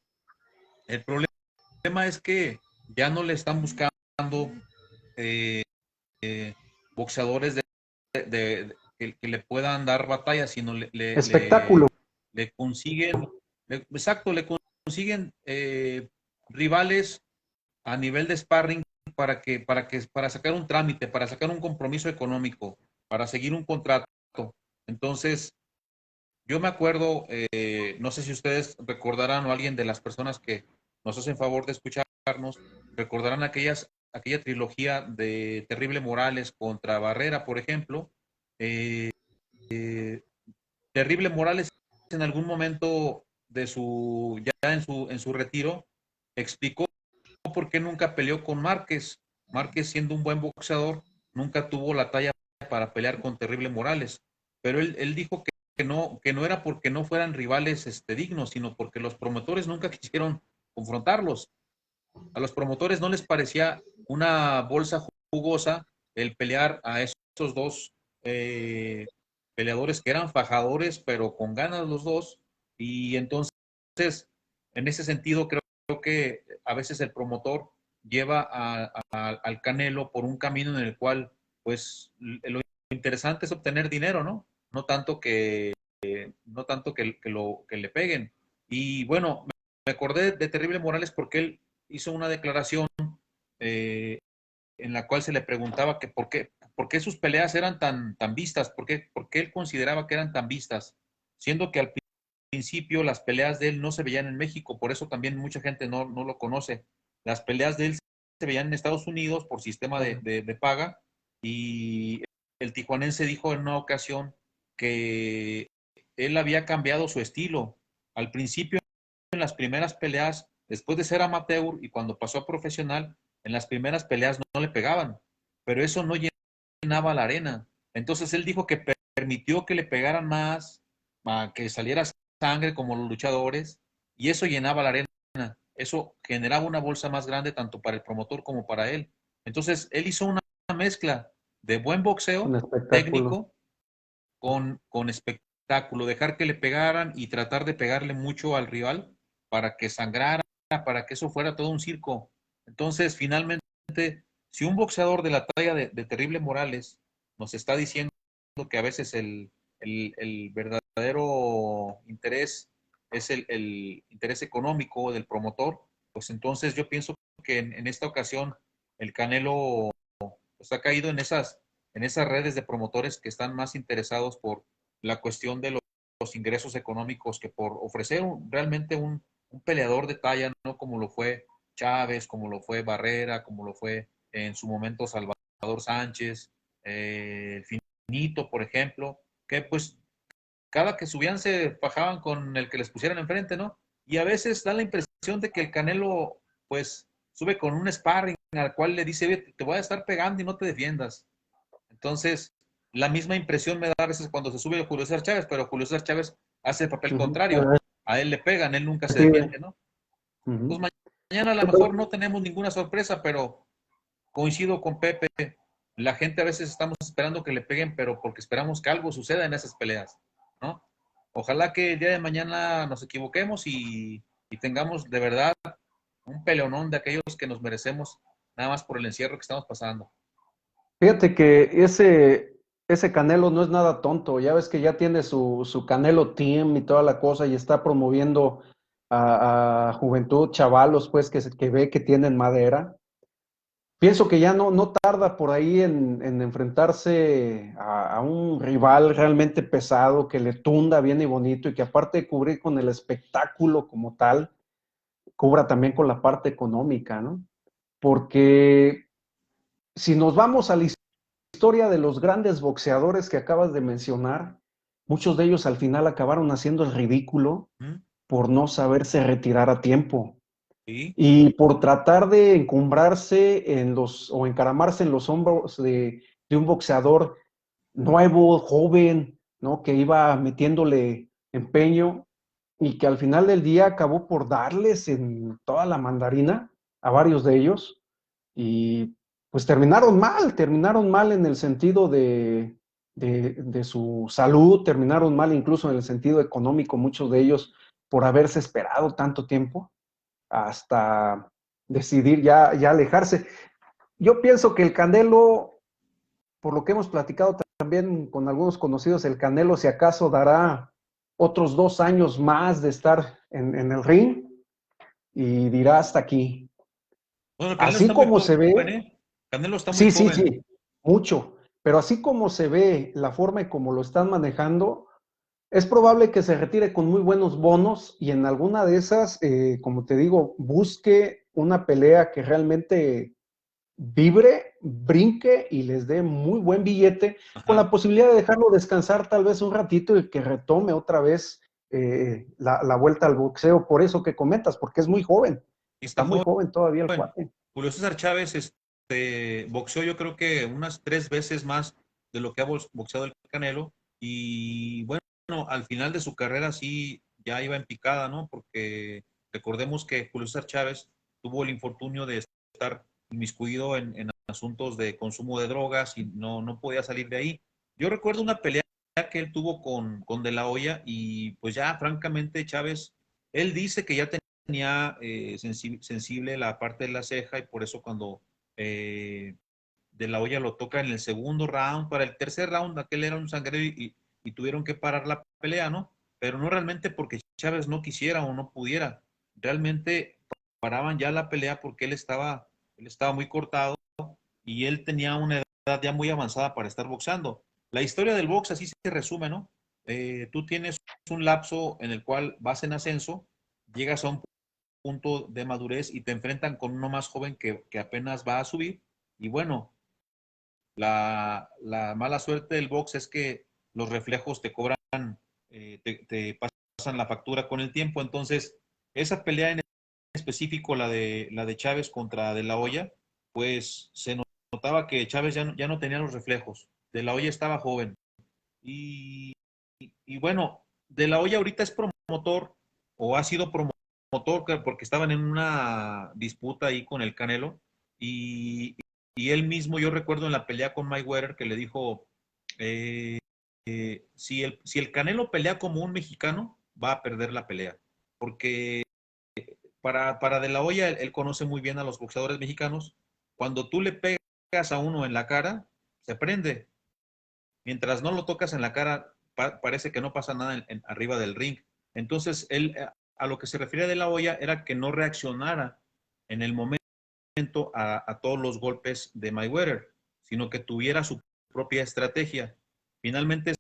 El problema es que ya no le están buscando eh, boxeadores que le puedan dar batalla, sino Espectáculo. le consiguen, exacto, le consiguen rivales a nivel de sparring para sacar un trámite, para sacar un compromiso económico, para seguir un contrato. Entonces, yo me acuerdo, no sé si ustedes recordarán o alguien de las personas que nos hacen favor de escucharnos, recordarán aquella trilogía de Terrible Morales contra Barrera, por ejemplo. Eh, Terrible Morales en algún momento de en su retiro explicó por qué nunca peleó con Márquez. Márquez, siendo un buen boxeador, nunca tuvo la talla para pelear con Terrible Morales. Pero él dijo que no era porque no fueran rivales dignos, sino porque los promotores nunca quisieron confrontarlos. A los promotores no les parecía una bolsa jugosa el pelear a esos dos peleadores que eran fajadores, pero con ganas los dos. Y entonces, en ese sentido, creo que a veces el promotor lleva al Canelo por un camino en el cual, pues, lo interesante es obtener dinero, ¿no? No tanto que le peguen. Y bueno, me acordé de Terrible Morales porque él hizo una declaración eh, en la cual se le preguntaba que por qué sus peleas eran tan vistas, por qué él consideraba que eran tan vistas, siendo que al principio las peleas de él no se veían en México, por eso también mucha gente no lo conoce. Las peleas de él se veían en Estados Unidos por sistema de paga y el tijuanense dijo en una ocasión que él había cambiado su estilo. Al principio, en las primeras peleas, después de ser amateur y cuando pasó a profesional, en las primeras peleas no le pegaban, pero eso no llenaba la arena. Entonces él dijo que permitió que le pegaran más, que saliera sangre como los luchadores, y eso llenaba la arena. Eso generaba una bolsa más grande tanto para el promotor como para él. Entonces él hizo una mezcla de buen Un boxeo espectáculo. técnico con espectáculo, dejar que le pegaran y tratar de pegarle mucho al rival para que sangrara, para que eso fuera todo un circo. Entonces, finalmente, si un boxeador de la talla de Terrible Morales nos está diciendo que a veces el verdadero interés es el interés económico del promotor, pues entonces yo pienso que en esta ocasión el Canelo pues, ha caído en esas redes de promotores que están más interesados por la cuestión de los ingresos económicos que por ofrecer realmente un peleador de talla, no como lo fue Chávez, como lo fue Barrera, como lo fue en su momento Salvador Sánchez, el Finito, por ejemplo, que pues cada que subían se fajaban con el que les pusieran enfrente, ¿no? Y a veces da la impresión de que el Canelo, pues, sube con un sparring al cual le dice, te voy a estar pegando y no te defiendas. Entonces, la misma impresión me da a veces cuando se sube Julio César Chávez, pero Julio César Chávez hace el papel contrario. A él le pegan, él nunca se defiende, ¿no? Pues mañana a lo mejor no tenemos ninguna sorpresa, pero coincido con Pepe. la gente a veces estamos esperando que le peguen, pero porque esperamos que algo suceda en esas peleas, ¿no? Ojalá que el día de mañana nos equivoquemos y tengamos de verdad un peleonón de aquellos que nos merecemos, nada más por el encierro que estamos pasando. Fíjate que ese Canelo no es nada tonto, ya ves que ya tiene su Canelo Team y toda la cosa y está promoviendo a juventud, chavalos, pues que ve que tienen madera. Pienso que ya no tarda por ahí en enfrentarse a un rival realmente pesado, que le tunda bien y bonito y que aparte de cubrir con el espectáculo como tal, cubra también con la parte económica, ¿no? Porque si nos vamos a la historia de los grandes boxeadores que acabas de mencionar, muchos de ellos al final acabaron haciendo el ridículo ¿Mm? por no saberse retirar a tiempo ¿Sí? y por tratar de encumbrarse o encaramarse en los hombros de un boxeador nuevo, joven, ¿no? Que iba metiéndole empeño y que al final del día acabó por darles en toda la mandarina a varios de ellos y pues terminaron mal en el sentido de su salud, terminaron mal incluso en el sentido económico, muchos de ellos por haberse esperado tanto tiempo hasta decidir ya alejarse. Yo pienso que el Canelo, por lo que hemos platicado también con algunos conocidos, el Canelo si acaso dará otros 2 años más de estar en el ring y dirá hasta aquí. Bueno, Canelo Así está muy como joven, se ve, ¿eh? Canelo está muy sí, sí, joven. sí, mucho, pero así como se ve la forma y como lo están manejando, es probable que se retire con muy buenos bonos y en alguna de esas, como te digo, busque una pelea que realmente vibre, brinque y les dé muy buen billete, con la Ajá. posibilidad de dejarlo descansar tal vez un ratito y que retome otra vez la vuelta al boxeo, por eso que comentas, porque es muy joven, Y está está muy joven. joven todavía el cuate. Julio César Chávez boxeó yo creo que unas 3 veces más de lo que ha boxeado el Canelo. Y bueno, al final de su carrera sí ya iba en picada, ¿no? Porque recordemos que Julio César Chávez tuvo el infortunio de estar inmiscuido en asuntos de consumo de drogas y no podía salir de ahí. Yo recuerdo una pelea que él tuvo con De La Hoya y pues ya francamente Chávez, él dice que ya tenía sensible la parte de la ceja y por eso cuando De La Hoya lo toca en el segundo round, para el tercer round aquel era un sangrero y tuvieron que parar la pelea, ¿no? Pero no realmente porque Chávez no quisiera o no pudiera, realmente paraban ya la pelea porque él estaba muy cortado y él tenía una edad ya muy avanzada para estar boxeando. La historia del box así se resume, ¿no? Tú tienes un lapso en el cual vas en ascenso, llegas a un punto de madurez y te enfrentan con uno más joven que apenas va a subir. Y bueno, la mala suerte del box es que los reflejos te cobran, te pasan la factura con el tiempo. Entonces, esa pelea en específico, la de Chávez contra De La Hoya, pues se notaba que Chávez ya no tenía los reflejos. De La Hoya estaba joven. Y, y bueno, De La Hoya ahorita es promotor o ha sido promotor porque estaban en una disputa ahí con el Canelo y, y él mismo, yo recuerdo en la pelea con Mayweather que le dijo, eh, si el Canelo pelea como un mexicano, va a perder la pelea. Porque para De La Hoya, él conoce muy bien a los boxeadores mexicanos. Cuando tú le pegas a uno en la cara, se prende. Mientras no lo tocas en la cara, parece que no pasa nada arriba del ring. Entonces, él, a lo que se refiere De La Hoya era que no reaccionara en el momento a todos los golpes de Mayweather, sino que tuviera su propia estrategia. Finalmente,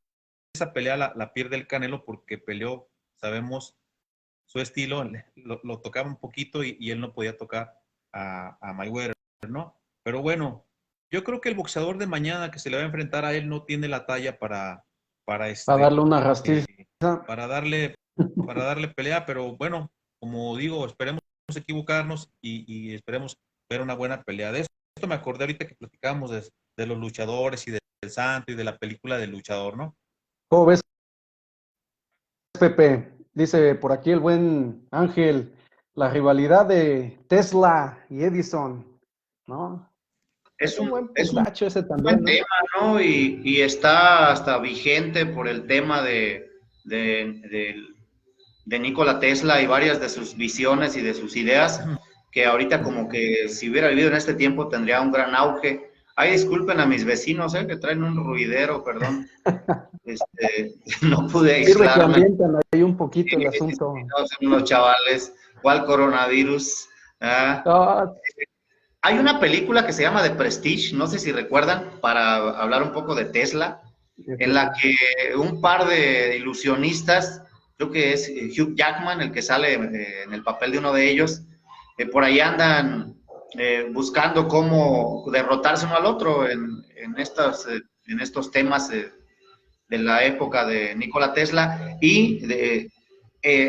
esa pelea la pierde el Canelo porque peleó, sabemos, su estilo, lo tocaba un poquito y él no podía tocar a Mayweather, ¿no? Pero bueno, yo creo que el boxeador de mañana que se le va a enfrentar a él no tiene la talla para, Para este, darle una rastriza. para darle, para darle pelea, pero bueno, como digo, esperemos equivocarnos y esperemos ver una buena pelea. De esto me acordé ahorita que platicábamos de los luchadores y del Santo y de la película del luchador, ¿no? ¿Cómo ves, Pepe? Dice por aquí el buen Ángel, la rivalidad de Tesla y Edison, ¿no? Es Un buen es un puntacho ese buen también, ¿no? tema, ¿no? Y está hasta vigente por el tema de, de, de Nikola Tesla y varias de sus visiones y de sus ideas, que ahorita como que si hubiera vivido en este tiempo tendría un gran auge. Ay, disculpen a mis vecinos, que traen un ruidero, perdón. No pude Sirve que aislarme. ambientan ahí un poquito el Sí, asunto. no, son unos chavales. ¿Cuál coronavirus? Ah, Ah, hay una película que se llama The Prestige, no sé si recuerdan, para hablar un poco de Tesla, de en la Tesla. que un par de ilusionistas, creo que es Hugh Jackman el que sale en el papel de uno de ellos, por ahí andan buscando cómo derrotarse uno al otro en estos temas de la época de Nikola Tesla y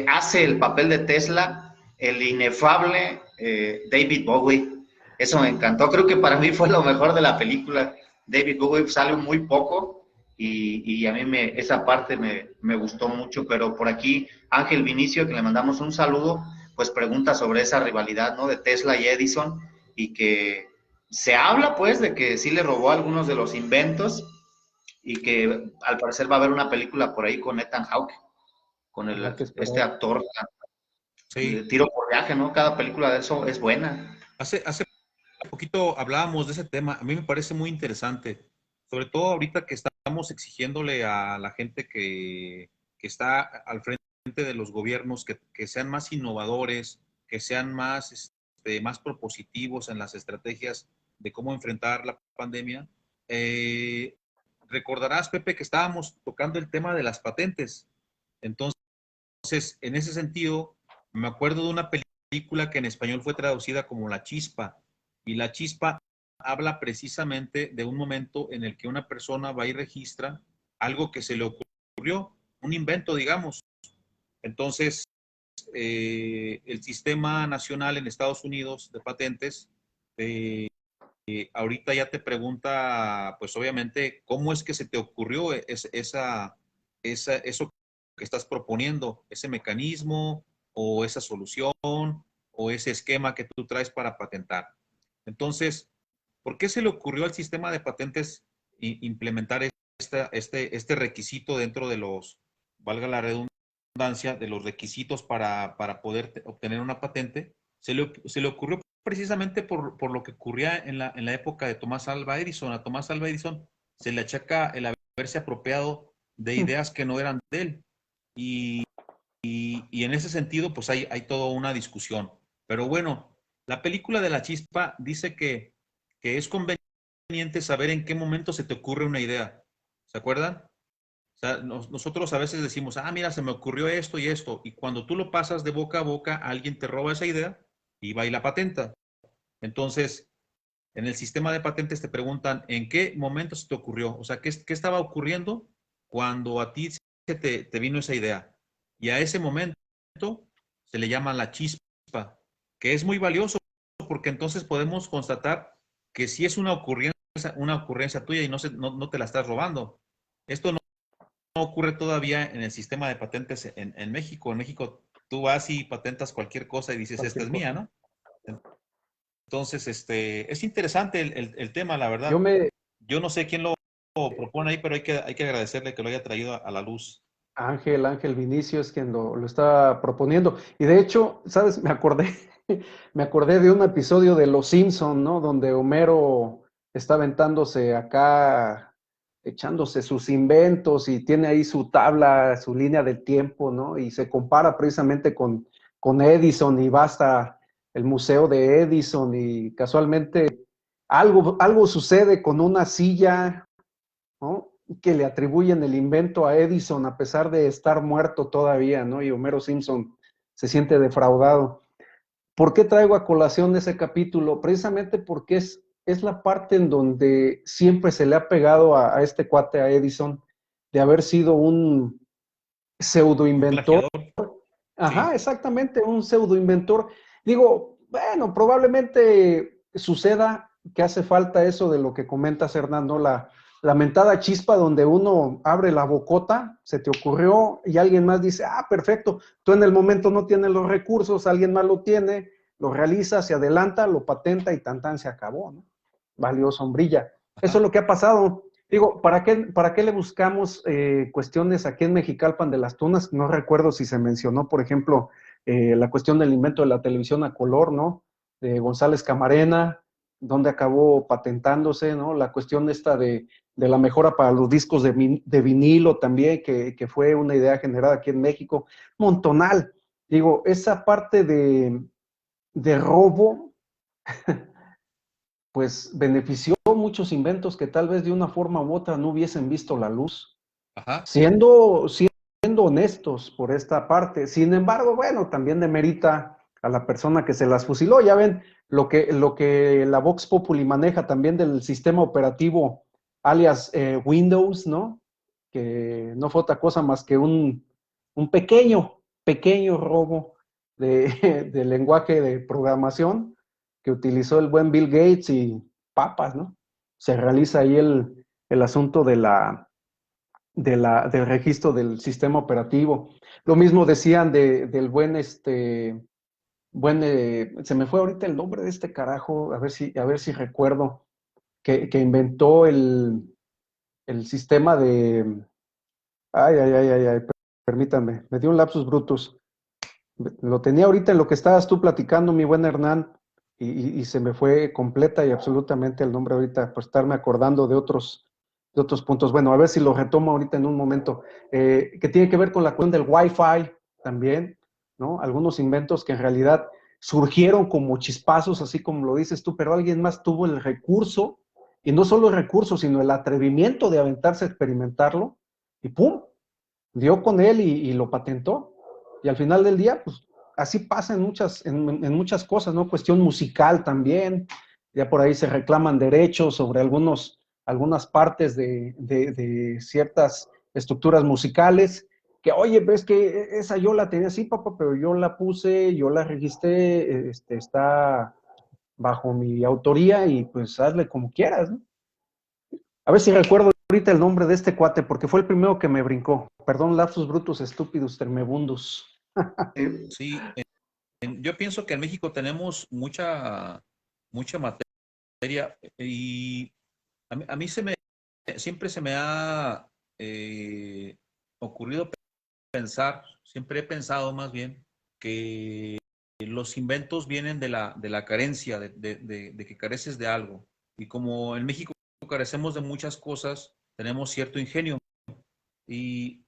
hace el papel de Tesla el inefable David Bowie. Eso me encantó. Creo que para mí fue lo mejor de la película. David Bowie sale muy poco y a mí esa parte me gustó mucho, pero por aquí Ángel Vinicio, que le mandamos un saludo, pues pregunta sobre esa rivalidad, ¿no? De Tesla y Edison y que se habla pues de que sí le robó algunos de los inventos y que al parecer va a haber una película por ahí con Ethan Hawke, con Habrá que este esperar. actor de Sí. Tiro por Viaje, ¿no? Cada película de eso es buena. Hace poquito hablábamos de ese tema. A mí me parece muy interesante, sobre todo ahorita que estamos exigiéndole a la gente que está al frente de los gobiernos que sean más innovadores, que sean más, más propositivos en las estrategias de cómo enfrentar la pandemia. Eh, Recordarás, Pepe, que estábamos tocando el tema de las patentes. Entonces, en ese sentido, me acuerdo de una película que en español fue traducida como La Chispa, y La Chispa habla precisamente de un momento en el que una persona va y registra algo que se le ocurrió, un invento, digamos. Entonces, el sistema nacional en Estados Unidos de patentes, ahorita ya te pregunta, pues obviamente, ¿cómo es que se te ocurrió eso que estás proponiendo, ese mecanismo o esa solución o ese esquema que tú traes para patentar? Entonces, ¿por qué se le ocurrió al sistema de patentes implementar este requisito dentro de los, valga la redundancia, de los requisitos para poder obtener una patente? Se le ocurrió precisamente por lo que ocurría en la época de Tomás Alva Edison. A Tomás Alva Edison se le achaca el haberse apropiado de ideas que no eran de él. Y, y en ese sentido, pues hay toda una discusión. Pero bueno, la película de La Chispa dice que es conveniente saber en qué momento se te ocurre una idea. ¿Se acuerdan? O sea, nosotros a veces decimos, ah, mira, se me ocurrió esto y esto. Y cuando tú lo pasas de boca a boca, alguien te roba esa idea y va y la patenta. Entonces, en el sistema de patentes te preguntan en qué momento se te ocurrió, o sea, qué estaba ocurriendo cuando a ti te vino esa idea. Y a ese momento se le llama la chispa, que es muy valioso porque entonces podemos constatar que si es una ocurrencia tuya y no te la estás robando. Esto no ocurre todavía en el sistema de patentes en México. En México tú vas y patentas cualquier cosa y dices, esta Cualquier es mía, cosa. ¿no? Entonces, es interesante el tema, la Yo verdad. me, Yo no sé quién lo propone ahí, pero hay que agradecerle que lo haya traído a la luz. Ángel Vinicio es quien lo está proponiendo. Y de hecho, ¿sabes? Me acordé de un episodio de Los Simpson, ¿no? Donde Homero está aventándose acá, echándose sus inventos y tiene ahí su tabla, su línea del tiempo, ¿no? Y se compara precisamente con Edison y va hasta el museo de Edison y casualmente algo sucede con una silla, ¿no? Que le atribuyen el invento a Edison a pesar de estar muerto todavía, ¿no? Y Homero Simpson se siente defraudado. ¿Por qué traigo a colación ese capítulo? Precisamente porque es la parte en donde siempre se le ha pegado a este cuate, a Edison, de haber sido un pseudo Un inventor. plagiador, Ajá, sí. exactamente, un pseudo inventor. Digo, bueno, probablemente suceda que hace falta eso de lo que comentas, Hernando, la mentada chispa donde uno abre la bocota, se te ocurrió y alguien más dice, ah, perfecto, tú en el momento no tienes los recursos, alguien más lo tiene, lo realiza, se adelanta, lo patenta y tan se acabó, ¿no? valió sombrilla. Eso es Ajá. lo que ha pasado. Digo, para qué le buscamos cuestiones aquí en Mexicalpan de las Tunas? No recuerdo si se mencionó, por ejemplo, la cuestión del invento de la televisión a color, ¿no? De González Camarena, donde acabó patentándose, ¿no? La cuestión esta de la mejora para los discos de vinilo también, que fue una idea generada aquí en México. Montonal. Digo, esa parte de robo, pues benefició muchos inventos que tal vez de una forma u otra no hubiesen visto la luz, Ajá. siendo honestos por esta parte. Sin embargo, bueno, también demerita a la persona que se las fusiló. Ya ven lo que la Vox Populi maneja también del sistema operativo alias Windows, ¿no? Que no fue otra cosa más que un pequeño robo de lenguaje de programación que utilizó el buen Bill Gates y papas, ¿no? Se realiza ahí el asunto del registro del sistema operativo. Lo mismo decían del se me fue ahorita el nombre de este carajo, a ver si recuerdo, que inventó el sistema ay, permítanme, me dio un lapsus brutus. Lo tenía ahorita en lo que estabas tú platicando, mi buen Hernán, y se me fue completa y absolutamente el nombre ahorita, por estarme acordando de otros puntos. Bueno, a ver si lo retomo ahorita en un momento, que tiene que ver con la cuestión del Wi-Fi también, ¿no? Algunos inventos que en realidad surgieron como chispazos, así como lo dices tú, pero alguien más tuvo el recurso, y no solo el recurso, sino el atrevimiento de aventarse a experimentarlo, y ¡pum! Dio con él y lo patentó. Y al final del día, pues así pasa en muchas cosas, ¿no? Cuestión musical también. Ya por ahí se reclaman derechos sobre algunas partes de ciertas estructuras musicales. Que, oye, ves que esa yo la tenía así, papá, pero yo la puse, yo la registré, está bajo mi autoría y pues hazle como quieras, ¿no? A ver si recuerdo ahorita el nombre de este cuate, porque fue el primero que me brincó. Perdón, lapsus brutus, estúpidos, termebundus. Eh, Sí, yo pienso que en México tenemos mucha materia y a mí siempre se me ha ocurrido pensar, siempre he pensado más bien que los inventos vienen de la carencia, de que careces de algo. Y como en México carecemos de muchas cosas, tenemos cierto ingenio. Y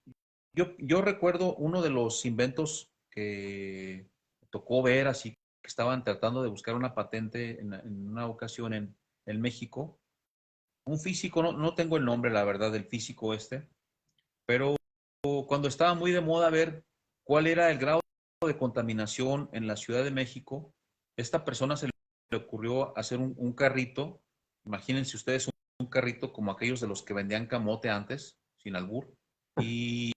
yo recuerdo uno de los inventos que tocó ver, así que estaban tratando de buscar una patente en una ocasión en México. Un físico, no tengo el nombre, la verdad, del físico este, pero cuando estaba muy de moda ver cuál era el grado de contaminación en la Ciudad de México, esta persona se le ocurrió hacer un carrito. Imagínense ustedes un carrito como aquellos de los que vendían camote antes, sin albur. Y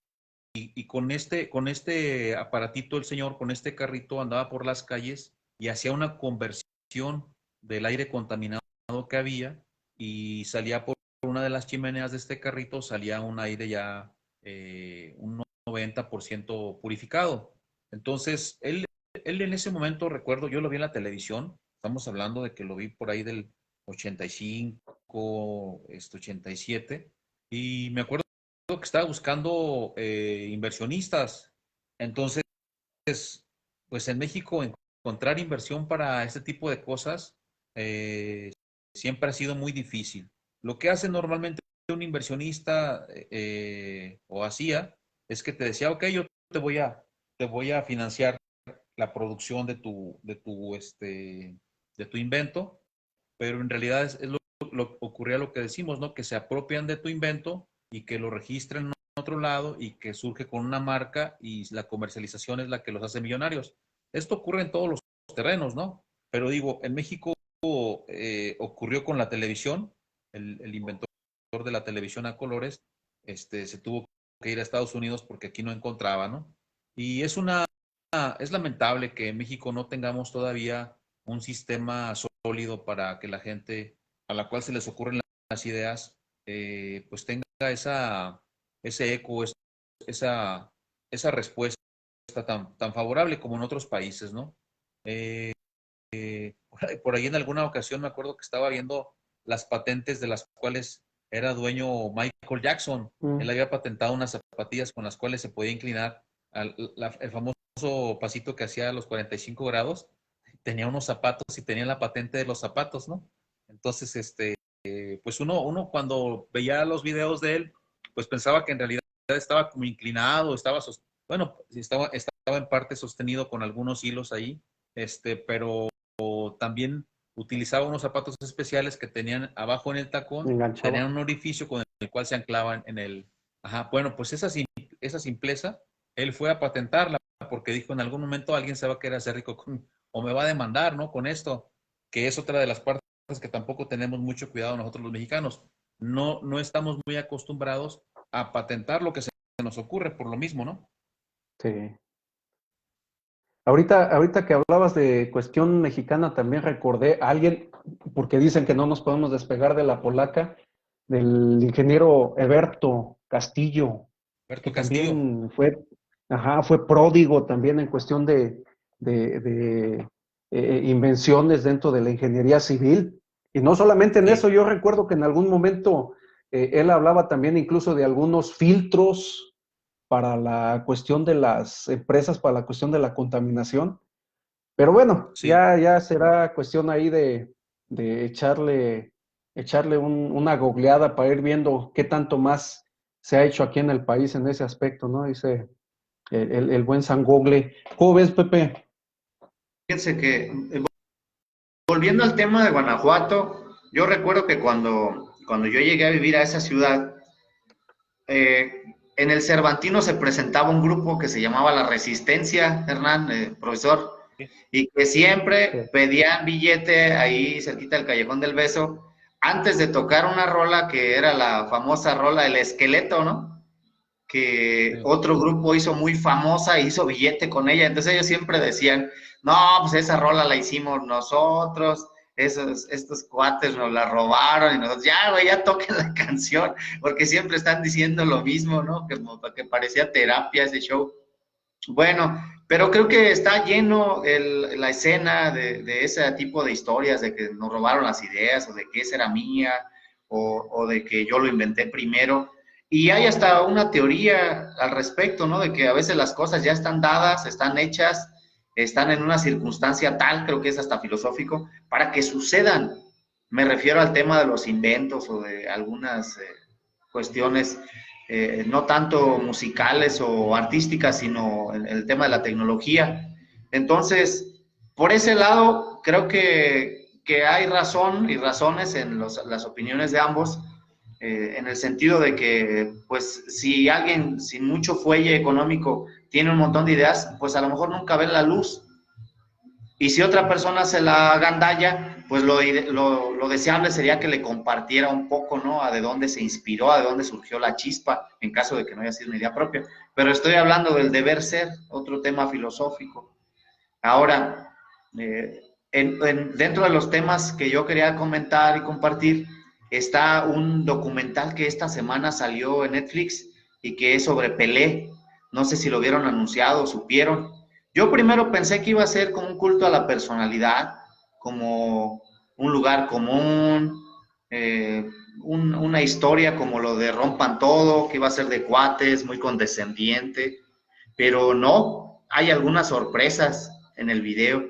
con este aparatito, el señor, con este carrito, andaba por las calles y hacía una conversión del aire contaminado que había y salía por una de las chimeneas de este carrito, salía un aire ya un 90% purificado. Entonces, él en ese momento, recuerdo, yo lo vi en la televisión, estamos hablando de que lo vi por ahí del 85, 87, y me acuerdo que estaba buscando inversionistas. Entonces, pues en México encontrar inversión para este tipo de cosas siempre ha sido muy difícil. Lo que hace normalmente un inversionista o hacía es que te decía, ok, yo te voy a financiar la producción de tu invento, pero en realidad ocurría lo que decimos, ¿no? Que se apropian de tu invento y que lo registren en otro lado y que surge con una marca y la comercialización es la que los hace millonarios. Esto ocurre en todos los terrenos, ¿no? Pero digo, en México ocurrió con la televisión, el inventor de la televisión a colores, se tuvo que ir a Estados Unidos porque aquí no encontraba, ¿no? Y es lamentable que en México no tengamos todavía un sistema sólido para que la gente a la cual se les ocurren las ideas, pues tenga ese eco, esa, esa respuesta tan favorable como en otros países, ¿no? Por ahí en alguna ocasión me acuerdo que estaba viendo las patentes de las cuales era dueño Michael Jackson. Él había patentado unas zapatillas con las cuales se podía inclinar el famoso pasito que hacía a los 45 grados. Tenía unos zapatos y tenía la patente de los zapatos, ¿no? Entonces, pues uno cuando veía los videos de él, pues pensaba que en realidad estaba como inclinado, bueno, estaba en parte sostenido con algunos hilos ahí, pero también utilizaba unos zapatos especiales que tenían abajo en el tacón, tenían un orificio con el cual se anclaban en el... Ajá, bueno, pues esa simpleza, él fue a patentarla porque dijo, en algún momento alguien se va a querer hacer rico o me va a demandar, ¿no? Con esto, que es otra de las partes que tampoco tenemos mucho cuidado nosotros los mexicanos. No estamos muy acostumbrados a patentar lo que se nos ocurre por lo mismo, ¿no? Sí. Ahorita que hablabas de cuestión mexicana, también recordé a alguien, porque dicen que no nos podemos despegar de la polaca, del ingeniero Eberto Castillo, Alberto que Castillo. también fue pródigo también en cuestión de invenciones dentro de la ingeniería civil. Y no solamente en eso, yo recuerdo que en algún momento él hablaba también incluso de algunos filtros para la cuestión de las empresas, para la cuestión de la contaminación. Pero bueno, Sí. ya será cuestión ahí de echarle una googleada para ir viendo qué tanto más se ha hecho aquí en el país en ese aspecto, ¿no? Dice el buen San Google. ¿Cómo ves, Pepe? Fíjense que, volviendo al tema de Guanajuato, yo recuerdo que cuando yo llegué a vivir a esa ciudad, en el Cervantino se presentaba un grupo que se llamaba La Resistencia, Hernán, profesor, y que siempre pedían billete ahí cerquita del Callejón del Beso, antes de tocar una rola que era la famosa rola El Esqueleto, ¿no? Que otro grupo hizo muy famosa e hizo billete con ella. Entonces ellos siempre decían, no, pues esa rola la hicimos nosotros, estos cuates nos la robaron y nosotros, ya, güey, ya toquen la canción, porque siempre están diciendo lo mismo, ¿no? Que parecía terapia ese show. Bueno, pero creo que está lleno la escena de ese tipo de historias, de que nos robaron las ideas, o de que esa era mía, o de que yo lo inventé primero. Y hay hasta una teoría al respecto, ¿no? De que a veces las cosas ya están dadas, están hechas, están en una circunstancia tal, creo que es hasta filosófico, para que sucedan. Me refiero al tema de los inventos o de algunas cuestiones no tanto musicales o artísticas, sino el tema de la tecnología. Entonces, por ese lado, creo que hay razón y razones en las opiniones de ambos, en el sentido de que, pues, si alguien sin mucho fuelle económico tiene un montón de ideas, pues a lo mejor nunca ve la luz. Y si otra persona se la agandalla, pues lo deseable sería que le compartiera un poco, ¿no? A de dónde se inspiró, a de dónde surgió la chispa, en caso de que no haya sido una idea propia. Pero estoy hablando del deber ser, otro tema filosófico. Ahora, dentro de los temas que yo quería comentar y compartir, está un documental que esta semana salió en Netflix y que es sobre Pelé. No sé si lo vieron anunciado o supieron. Yo primero pensé que iba a ser como un culto a la personalidad, como un lugar común, una historia como lo de Rompan Todo, que iba a ser de cuates, muy condescendiente, pero no, hay algunas sorpresas en el video.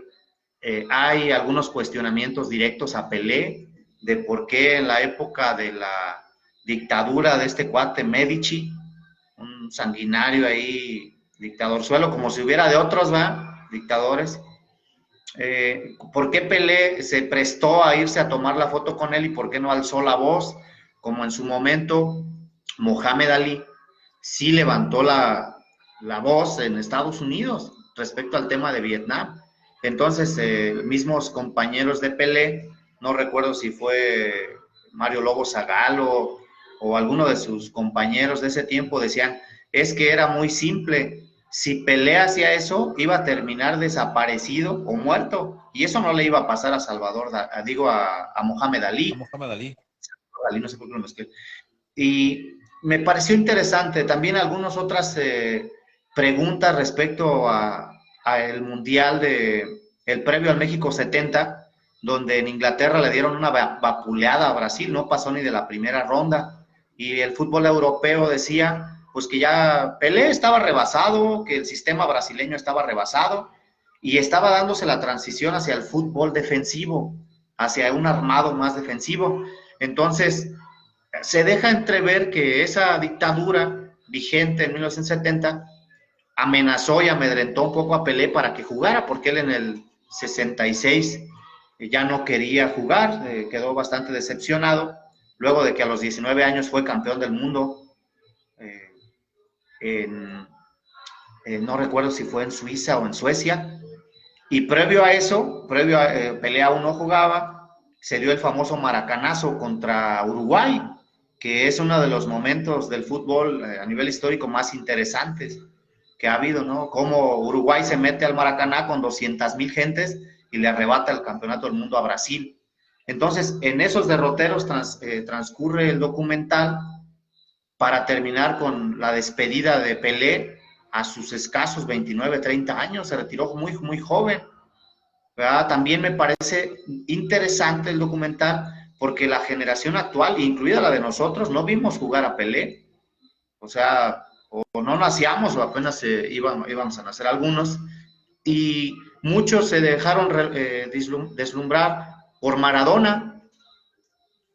Hay algunos cuestionamientos directos a Pelé, de por qué en la época de la dictadura de este cuate Medici, un sanguinario ahí, dictadorzuelo, como si hubiera de otros, ¿va? Dictadores. ¿Por qué Pelé se prestó a irse a tomar la foto con él y por qué no alzó la voz? Como en su momento Mohamed Ali sí levantó la voz en Estados Unidos respecto al tema de Vietnam. Entonces, mismos compañeros de Pelé, no recuerdo si fue Mario Lobo Zagalo o alguno de sus compañeros de ese tiempo, decían, es que era muy simple, si Pelé hacía eso, iba a terminar desaparecido o muerto, y eso no le iba a pasar a Salvador, a Mohamed Ali. A Mohamed Ali. Ali, no sé por qué lo mezclé. Y me pareció interesante también algunas otras preguntas respecto a el Mundial el previo al México 70, donde en Inglaterra le dieron una vapuleada a Brasil, no pasó ni de la primera ronda, y el fútbol europeo decía, pues que ya Pelé estaba rebasado, que el sistema brasileño estaba rebasado, y estaba dándose la transición hacia el fútbol defensivo, hacia un armado más defensivo. Entonces, se deja entrever que esa dictadura vigente en 1970 amenazó y amedrentó un poco a Pelé para que jugara, porque él en el 66 ya no quería jugar, quedó bastante decepcionado, luego de que a los 19 años fue campeón del mundo, eh, en, no recuerdo si fue en Suiza o en Suecia, y previo a eso, Pelé aún no jugaba, se dio el famoso maracanazo contra Uruguay, que es uno de los momentos del fútbol a nivel histórico más interesantes que ha habido, ¿no? Cómo Uruguay se mete al Maracaná con 200,000 gentes y le arrebata el campeonato del mundo a Brasil. Entonces, en esos derroteros transcurre el documental para terminar con la despedida de Pelé a sus escasos 29, 30 años, se retiró muy, muy joven, ¿verdad? También me parece interesante el documental porque la generación actual, incluida la de nosotros, no vimos jugar a Pelé, o sea, o no nacíamos o apenas íbamos a nacer algunos, y muchos se dejaron deslumbrar por Maradona,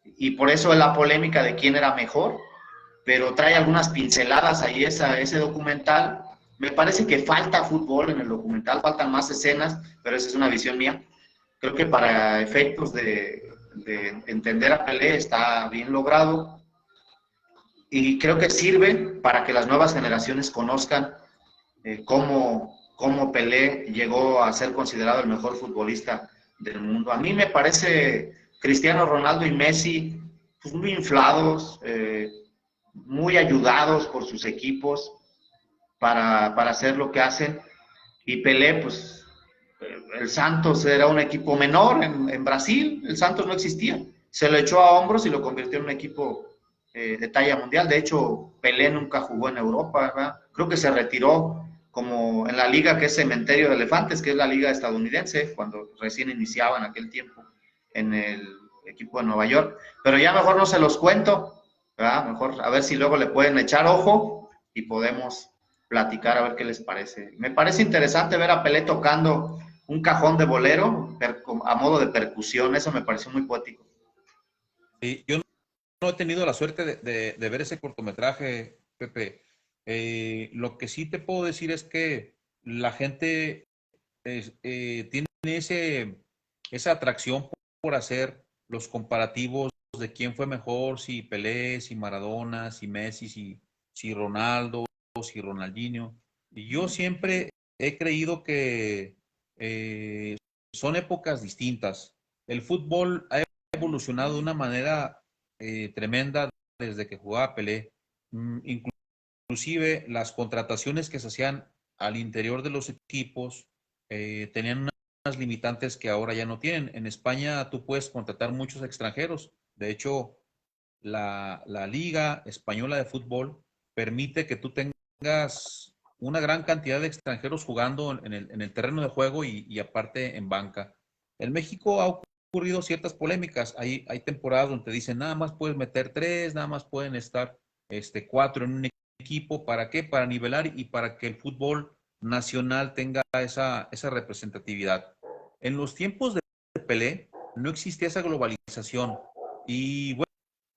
y por eso la polémica de quién era mejor, pero trae algunas pinceladas ahí ese documental. Me parece que falta fútbol en el documental, faltan más escenas, pero esa es una visión mía. Creo que para efectos de entender a Pelé está bien logrado y creo que sirve para que las nuevas generaciones conozcan cómo Pelé llegó a ser considerado el mejor futbolista del mundo. A mí me parece Cristiano Ronaldo y Messi pues, muy inflados, muy ayudados por sus equipos para hacer lo que hacen. Y Pelé, pues, el Santos era un equipo menor en Brasil, el Santos no existía. Se lo echó a hombros y lo convirtió en un equipo de talla mundial. De hecho, Pelé nunca jugó en Europa, ¿verdad? Creo que se retiró como en la liga que es Cementerio de Elefantes, que es la liga estadounidense, cuando recién iniciaba en aquel tiempo en el equipo de Nueva York. Pero ya mejor no se los cuento, ¿verdad? Mejor a ver si luego le pueden echar ojo y podemos platicar a ver qué les parece. Me parece interesante ver a Pelé tocando un cajón de bolero a modo de percusión, eso me pareció muy poético. Sí, yo no he tenido la suerte de ver ese cortometraje, Pepe. Lo que sí te puedo decir es que la gente tiene esa atracción por hacer los comparativos de quién fue mejor, si Pelé, si Maradona, si Messi, si Ronaldo, si Ronaldinho. Y yo siempre he creído que son épocas distintas. El fútbol ha evolucionado de una manera tremenda desde que jugaba Pelé. Inclusive las contrataciones que se hacían al interior de los equipos tenían unas limitantes que ahora ya no tienen. En España tú puedes contratar muchos extranjeros. De hecho, la Liga Española de Fútbol permite que tú tengas una gran cantidad de extranjeros jugando en el terreno de juego y aparte en banca. En México ha ocurrido ciertas polémicas. Hay temporadas donde te dicen nada más puedes meter 3, nada más pueden estar 4 en un equipo. ¿Para qué? Para nivelar y para que el fútbol nacional tenga esa representatividad. En los tiempos de Pelé no existía esa globalización y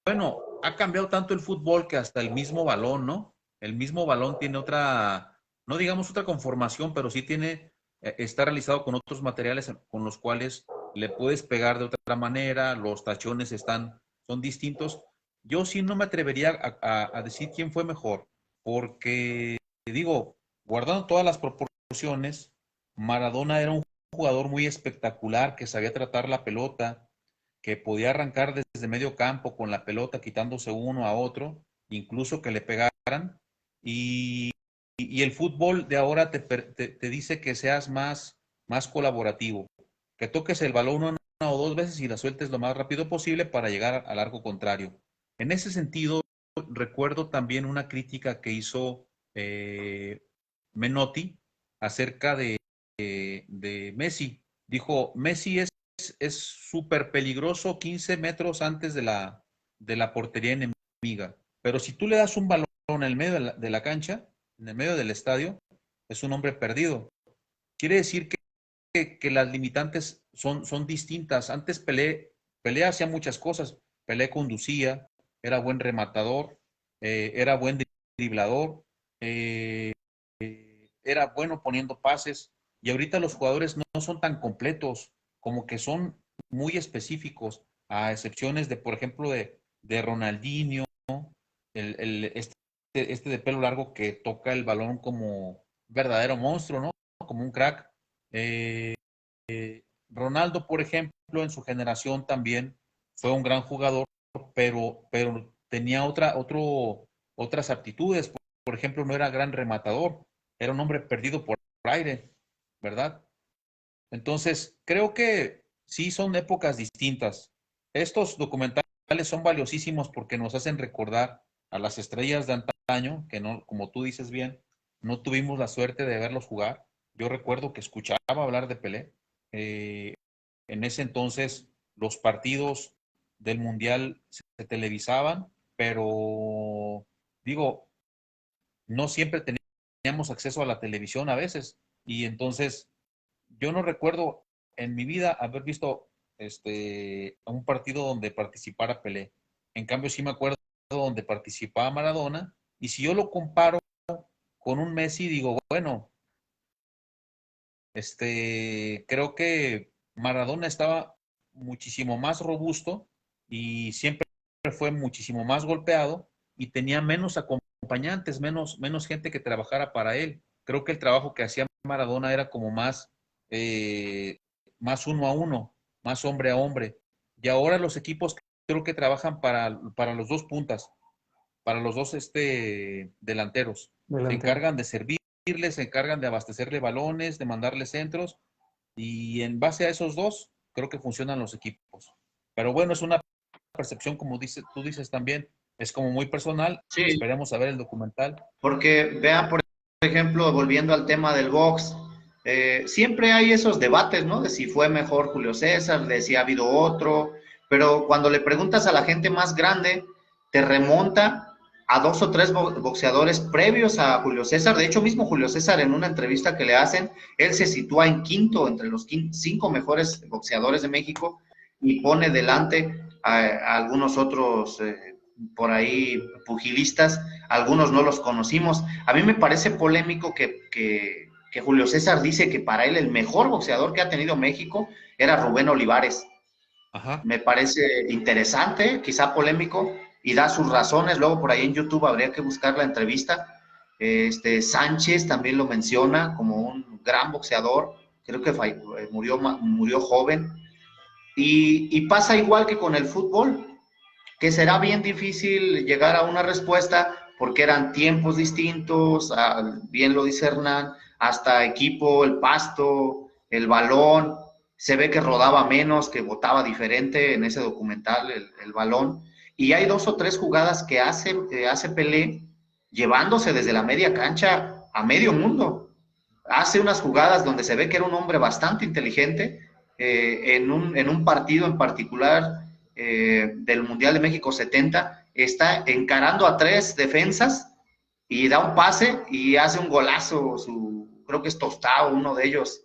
bueno, ha cambiado tanto el fútbol que hasta el mismo balón, ¿no? El mismo balón tiene otra, no digamos otra conformación, pero sí tiene, está realizado con otros materiales con los cuales le puedes pegar de otra manera, los tachones son distintos. Yo sí no me atrevería a decir quién fue mejor, porque digo, guardando todas las proporciones, Maradona era un jugador muy espectacular que sabía tratar la pelota, que podía arrancar desde medio campo con la pelota quitándose uno a otro, incluso que le pegaran. Y el fútbol de ahora te dice que seas más colaborativo, que toques el balón una o dos veces y la sueltes lo más rápido posible para llegar al arco contrario. En ese sentido, recuerdo también una crítica que hizo Menotti acerca de Messi. Dijo, Messi es es súper peligroso 15 metros antes de la portería enemiga. Pero si tú le das un balón en el medio de la cancha, en el medio del estadio, es un hombre perdido. Quiere decir que las limitantes son distintas. Antes Pelé hacía muchas cosas. Pelé conducía, era buen rematador, era buen driblador, era bueno poniendo pases. Y ahorita los jugadores no son tan completos, como que son muy específicos, a excepciones de, por ejemplo, de Ronaldinho, este de pelo largo que toca el balón como verdadero monstruo, ¿no? Como un crack. Eh, Ronaldo, por ejemplo, en su generación también fue un gran jugador, pero tenía otras aptitudes. Por ejemplo, no era gran rematador, era un hombre perdido por aire, ¿verdad? Entonces, creo que sí son épocas distintas. Estos documentales son valiosísimos porque nos hacen recordar a las estrellas de antaño, que no, como tú dices bien, no tuvimos la suerte de verlos jugar. Yo recuerdo que escuchaba hablar de Pelé. Eh, en ese entonces los partidos del Mundial se televisaban, pero digo, no siempre teníamos acceso a la televisión a veces. Y entonces yo no recuerdo en mi vida haber visto un partido donde participara Pelé. En cambio, sí me acuerdo donde participaba Maradona. Y si yo lo comparo con un Messi, digo, bueno, creo que Maradona estaba muchísimo más robusto y siempre fue muchísimo más golpeado y tenía menos acompañantes, menos gente que trabajara para él. Creo que el trabajo que hacía Maradona era como eh, más uno a uno, más hombre a hombre. Y ahora los equipos creo que trabajan para los dos puntas, para los dos delanteros. Se Delantero. encargan de servirle, se encargan de abastecerle balones, de mandarle centros, y en base a esos dos, creo que funcionan los equipos. Pero bueno, es una percepción, como tú dices también, es como muy personal. Sí, Esperemos a ver el documental. porque vean, por ejemplo, volviendo al tema del box, siempre hay esos debates, ¿no? De si fue mejor Julio César, de si ha habido otro, pero cuando le preguntas a la gente más grande, te remonta a dos o tres boxeadores previos a Julio César. De hecho, mismo Julio César, en una entrevista que le hacen, él se sitúa en quinto entre los cinco mejores boxeadores de México y pone delante a algunos otros por ahí pugilistas, algunos no los conocimos. A mí me parece polémico que Julio César dice que para él el mejor boxeador que ha tenido México era Rubén Olivares. Ajá. Me parece interesante, quizá polémico, y da sus razones. Luego por ahí en YouTube habría que buscar la entrevista. Sánchez también lo menciona como un gran boxeador, creo que murió joven. Y pasa igual que con el fútbol, que será bien difícil llegar a una respuesta porque eran tiempos distintos, bien lo dice Hernán, hasta equipo, el pasto, el balón, se ve que rodaba menos, que botaba diferente en ese documental el balón, y hay dos o tres jugadas que hace Pelé llevándose desde la media cancha a medio mundo. Hace unas jugadas donde se ve que era un hombre bastante inteligente, en un partido en particular del Mundial de México 70, está encarando a tres defensas y da un pase y hace un golazo, creo que es Tostao, uno de ellos,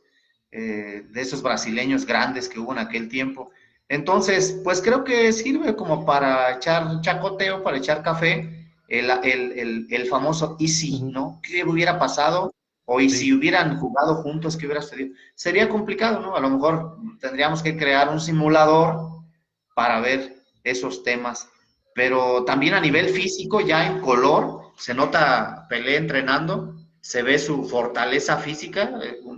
de esos brasileños grandes que hubo en aquel tiempo. Entonces, pues creo que sirve como para echar chacoteo, para echar café, el famoso easy, ¿no? ¿Qué hubiera pasado? O y si Sí. hubieran jugado juntos, ¿qué hubiera sucedido? Sería complicado, ¿no? A lo mejor tendríamos que crear un simulador para ver esos temas. Pero también a nivel físico, ya en color, se nota Pelé entrenando, se ve su fortaleza física,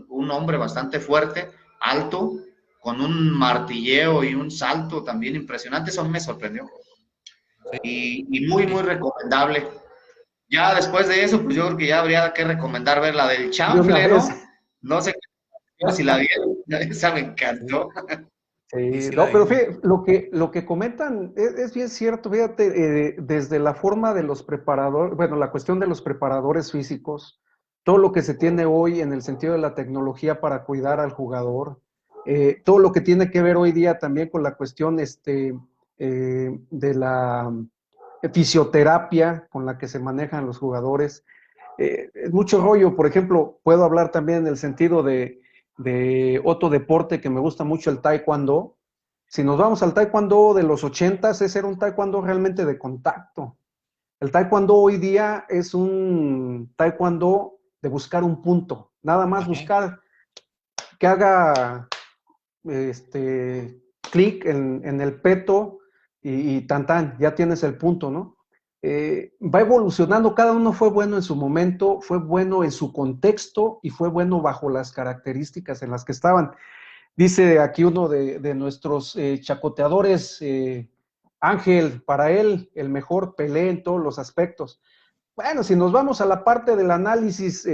un hombre bastante fuerte, alto, con un martilleo y un salto también impresionante. Eso me sorprendió. Y muy, muy Sí. recomendable. Ya después de eso, pues yo creo que ya habría que recomendar ver la del De una chanfle, ¿no? vez. No sé si la vieron, esa me encantó. Sí, Sí, sí la no, pero vimos. fíjate, lo que comentan es bien cierto, fíjate, desde la forma de los preparadores, bueno, la cuestión de los preparadores físicos, todo lo que se tiene hoy en el sentido de la tecnología para cuidar al jugador, todo lo que tiene que ver hoy día también con la cuestión de la fisioterapia con la que se manejan los jugadores. Es mucho rollo. Por ejemplo, puedo hablar también en el sentido de otro deporte que me gusta mucho, el taekwondo. Si nos vamos al taekwondo de los 80s, ese era un taekwondo realmente de contacto. El taekwondo hoy día es un taekwondo de buscar un punto, nada más buscar que haga clic en el peto y tan tan, ya tienes el punto, ¿no? Va evolucionando, cada uno fue bueno en su momento, fue bueno en su contexto y fue bueno bajo las características en las que estaban. Dice aquí uno de nuestros chacoteadores, Ángel, para él el mejor Pelé en todos los aspectos. Bueno, si nos vamos a la parte del análisis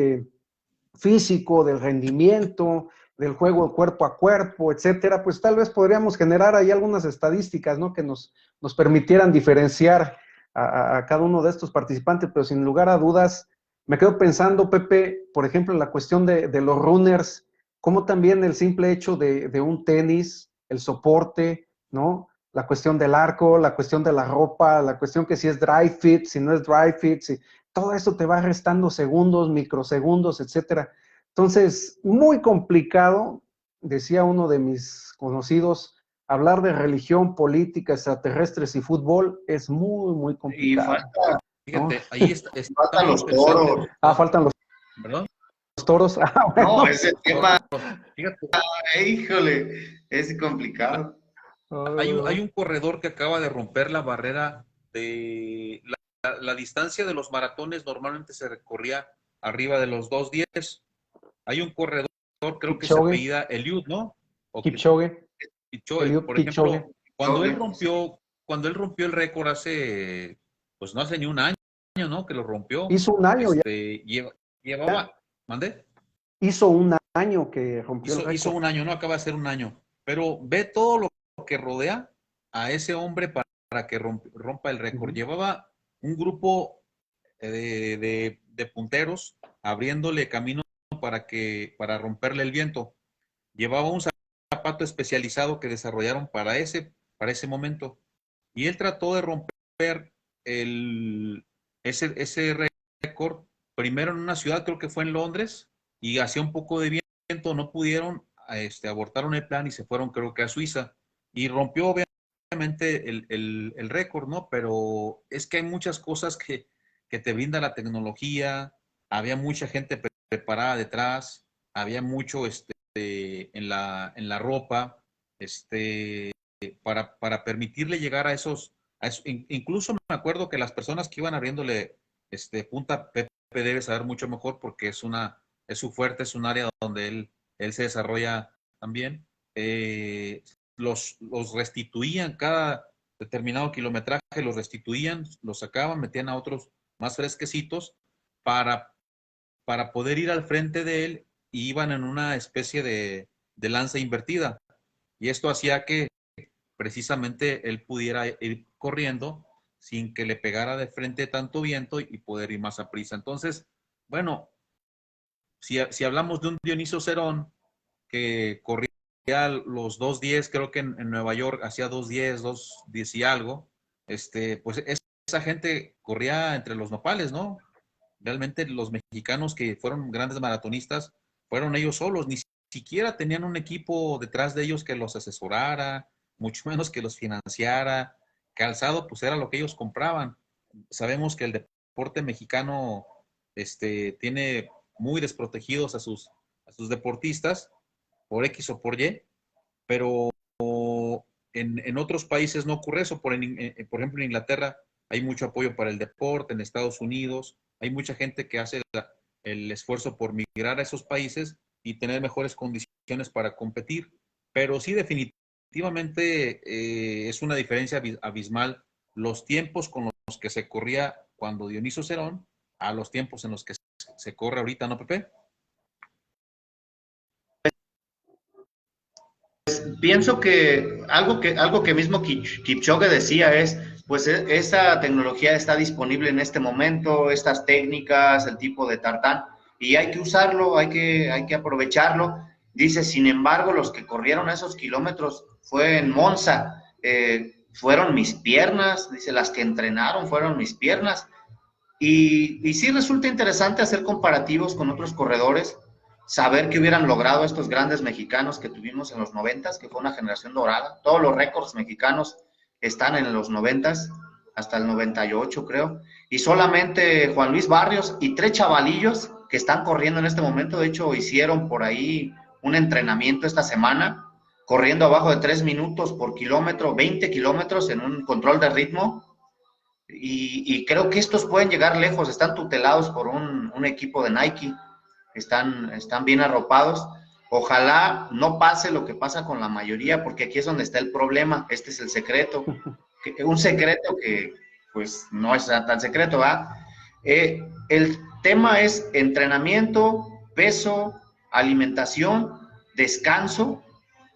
físico, del rendimiento, del juego cuerpo a cuerpo, etcétera, pues tal vez podríamos generar ahí algunas estadísticas, ¿no? Que nos permitieran diferenciar a cada uno de estos participantes, pero sin lugar a dudas, me quedo pensando, Pepe, por ejemplo, en la cuestión de los runners, como también el simple hecho de un tenis, el soporte, ¿no? La cuestión del arco, la cuestión de la ropa, la cuestión que si es dry fit, si no es dry fit, si, todo eso te va restando segundos, microsegundos, etcétera. Entonces, muy complicado, decía uno de mis conocidos, hablar de religión, política, extraterrestres y fútbol es muy, muy Y complicado. falta, Fíjate, ahí está faltan muy los interesante. toros. Faltan ¿Perdón? los toros. Bueno. No, ese tema, Fíjate, híjole, es complicado. hay un corredor que acaba de romper la barrera de la distancia de los maratones, normalmente se recorría arriba de los 2:10. Hay un corredor, creo que se Kipchoge. apellida Eliud, ¿no? O Kipchoge. Kipchoge. Eliud Por Kipchoge. ejemplo, cuando él rompió el récord hace, pues no hace ni un año, ¿no? Que lo rompió. Hizo un año ya. Llevaba, ¿mandé? Hizo un año que rompió el Hizo récord. un año, no acaba de ser un año. Pero ve todo lo que rodea a ese hombre para que rompa el récord. Llevaba un grupo de punteros abriéndole camino para romperle el viento. Llevaba un zapato especializado que desarrollaron para ese momento. Y él trató de romper ese récord primero en una ciudad, creo que fue en Londres, y hacía un poco de viento, no pudieron, abortaron el plan y se fueron, creo que a Suiza. Y rompió obviamente el récord, ¿no? Pero es que hay muchas cosas que te brinda la tecnología, había mucha gente preparada detrás, había mucho en la ropa, para permitirle llegar a esos, incluso me acuerdo que las personas que iban abriéndole punta, Pepe debe saber mucho mejor porque es su fuerte, es un área donde él se desarrolla también. Los restituían cada determinado kilometraje, los restituían, los sacaban, metían a otros más fresquecitos para poder ir al frente de él y iban en una especie de lanza invertida. Y esto hacía que precisamente él pudiera ir corriendo sin que le pegara de frente tanto viento y poder ir más a prisa. Entonces, bueno, si hablamos de un Dionisio Cerón que corría los 2:10, creo que en Nueva York hacía 2:10, 2:10 y algo, pues esa gente corría entre los nopales, ¿no? Realmente los mexicanos que fueron grandes maratonistas fueron ellos solos, ni siquiera tenían un equipo detrás de ellos que los asesorara, mucho menos que los financiara. Calzado, pues era lo que ellos compraban. Sabemos que el deporte mexicano tiene muy desprotegidos a sus deportistas por X o por Y, pero en otros países no ocurre eso. Por ejemplo, en Inglaterra hay mucho apoyo para el deporte, en Estados Unidos hay mucha gente que hace el esfuerzo por migrar a esos países y tener mejores condiciones para competir. Pero sí, definitivamente es una diferencia abismal los tiempos con los que se corría cuando Dionisio Cerón a los tiempos en los que se corre ahorita, ¿no, Pepe? Pienso que algo que mismo Kipchoge decía es, pues esa tecnología está disponible en este momento, estas técnicas, el tipo de tartán, y hay que usarlo, hay que aprovecharlo. Dice, sin embargo, los que corrieron esos kilómetros fue en Monza, fueron mis piernas, dice, las que entrenaron fueron mis piernas. Y sí resulta interesante hacer comparativos con otros corredores, saber que hubieran logrado estos grandes mexicanos que tuvimos en los 90s, que fue una generación dorada. Todos los récords mexicanos están en los 90s, hasta el 98 creo. Y solamente Juan Luis Barrios y 3 chavalillos que están corriendo en este momento. De hecho, hicieron por ahí un entrenamiento esta semana, corriendo abajo de 3 minutos por kilómetro, 20 kilómetros en un control de ritmo. Y creo que estos pueden llegar lejos, están tutelados por un equipo de Nike, están bien arropados. Ojalá no pase lo que pasa con la mayoría, porque aquí es donde está el problema. Este es el secreto, un secreto que pues no es tan secreto, ¿verdad? El tema es entrenamiento, peso, alimentación, descanso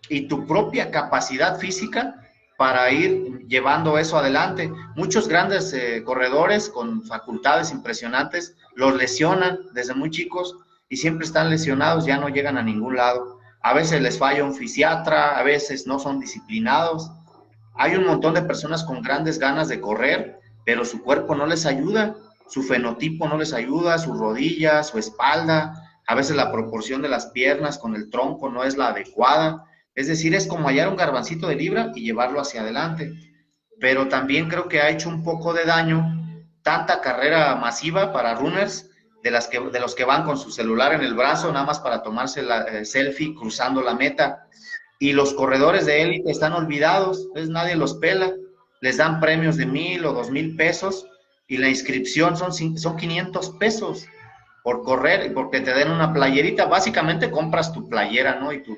y tu propia capacidad física para ir llevando eso adelante. Muchos grandes corredores con facultades impresionantes los lesionan desde muy chicos y siempre están lesionados, ya no llegan a ningún lado. A veces les falla un fisiatra, a veces no son disciplinados. Hay un montón de personas con grandes ganas de correr, pero su cuerpo no les ayuda, su fenotipo no les ayuda, su rodilla, su espalda, a veces la proporción de las piernas con el tronco no es la adecuada. Es decir, es como hallar un garbancito de libra y llevarlo hacia adelante. Pero también creo que ha hecho un poco de daño tanta carrera masiva para runners, de los que van con su celular en el brazo, nada más para tomarse la selfie cruzando la meta. Y los corredores de élite están olvidados, nadie los pela. Les dan premios de 1,000 o 2,000 pesos y la inscripción son 500 pesos por correr, porque te den una playerita. Básicamente compras tu playera, ¿no? Y tu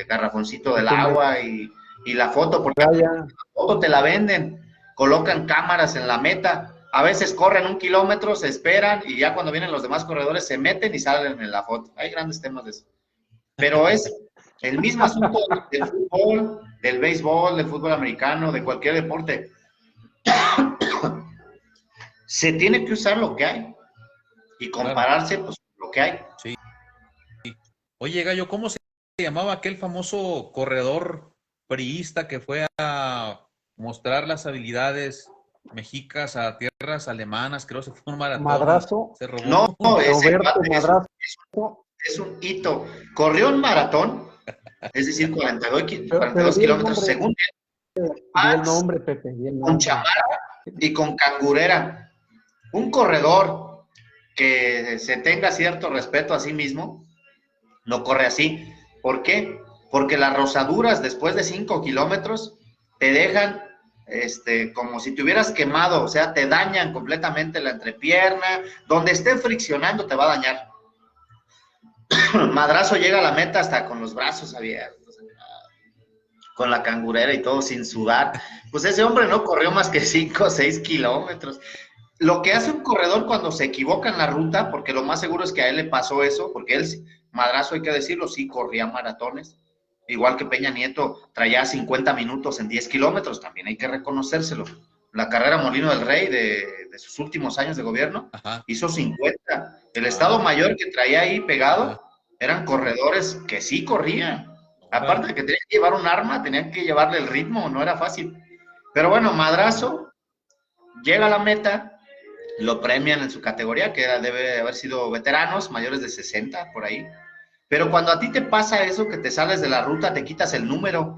garrafoncito del agua y la foto, porque la foto te la venden, colocan cámaras en la meta, a veces corren 1 kilómetro, se esperan y ya cuando vienen los demás corredores se meten y salen en la foto. Hay grandes temas de eso. Pero es el mismo asunto del fútbol, del béisbol, del fútbol americano, de cualquier deporte. Se tiene que usar lo que hay y compararse pues lo que hay. Sí. Oye, Gallo, ¿cómo se llamaba aquel famoso corredor priista que fue a mostrar las habilidades mexicas a tierras alemanas? Creo que fue un maratón. Madrazo. Se robó. No, Roberto Madrazo. Es un hito. Corrió un maratón, es decir, 42 kilómetros según el nombre, Pepe. Con chamarra y con cangurera. Un corredor que se tenga cierto respeto a sí mismo no corre así. ¿Por qué? Porque las rozaduras después de 5 kilómetros te dejan como si te hubieras quemado, o sea, te dañan completamente la entrepierna, donde esté friccionando te va a dañar. Madrazo llega a la meta hasta con los brazos abiertos, con la cangurera y todo sin sudar. Pues ese hombre no corrió más que 5 o 6 kilómetros. Lo que hace un corredor cuando se equivoca en la ruta, porque lo más seguro es que a él le pasó eso, porque él, Madrazo, hay que decirlo, sí corría maratones, igual que Peña Nieto traía 50 minutos en 10 kilómetros, también hay que reconocérselo. La carrera Molino del Rey de sus últimos años de gobierno, ajá, hizo 50. El Estado Mayor que traía ahí pegado eran corredores que sí corrían. Aparte de que tenían que llevar un arma, tenían que llevarle el ritmo, no era fácil. Pero bueno, Madrazo llega a la meta, lo premian en su categoría, que debe haber sido veteranos, mayores de 60, por ahí. Pero cuando a ti te pasa eso, que te sales de la ruta, te quitas el número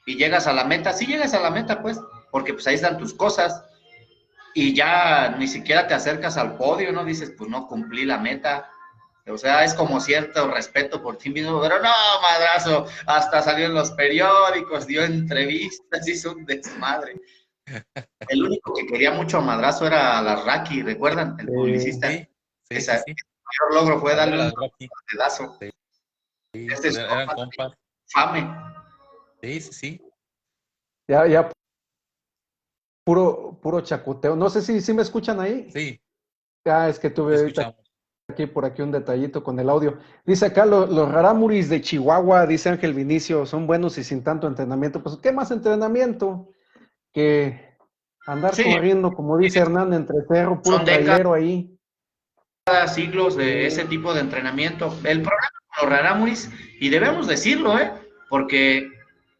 y llegas a la meta, sí llegas a la meta, pues, porque pues ahí están tus cosas y ya ni siquiera te acercas al podio, ¿no? Dices, pues no cumplí la meta. O sea, es como cierto respeto por ti mismo, pero no, Madrazo, hasta salió en los periódicos, dio entrevistas, hizo un desmadre. El único que quería mucho a Madrazo era Larraqui, ¿recuerdan? El publicista. Sí. El mayor logro fue darle un pedazo. Sí. Eran compas. Fame. Sí. Ya, puro chacoteo. No sé si me escuchan ahí. Sí. Es que tuve por aquí un detallito con el audio. Dice acá, los rarámuris de Chihuahua, dice Ángel Vinicio, son buenos y sin tanto entrenamiento. Pues, ¿qué más entrenamiento que andar corriendo, como dice Hernán, entre puro trailero ahí? Siglos de ese tipo de entrenamiento. El problema con los rarámuris, y debemos decirlo, porque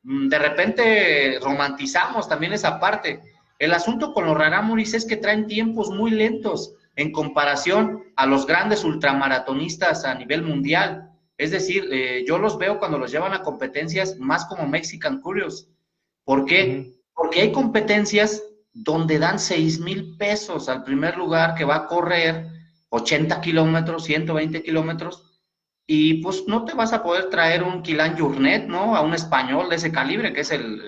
de repente romantizamos también esa parte. El asunto con los rarámuris es que traen tiempos muy lentos en comparación a los grandes ultramaratonistas a nivel mundial. Es decir, yo los veo cuando los llevan a competencias más como Mexican Curious. ¿Por qué? Porque hay competencias donde dan 6,000 pesos al primer lugar que va a correr 80 kilómetros, 120 kilómetros, y pues no te vas a poder traer un Kilian Jornet, ¿no? A un español de ese calibre, que es el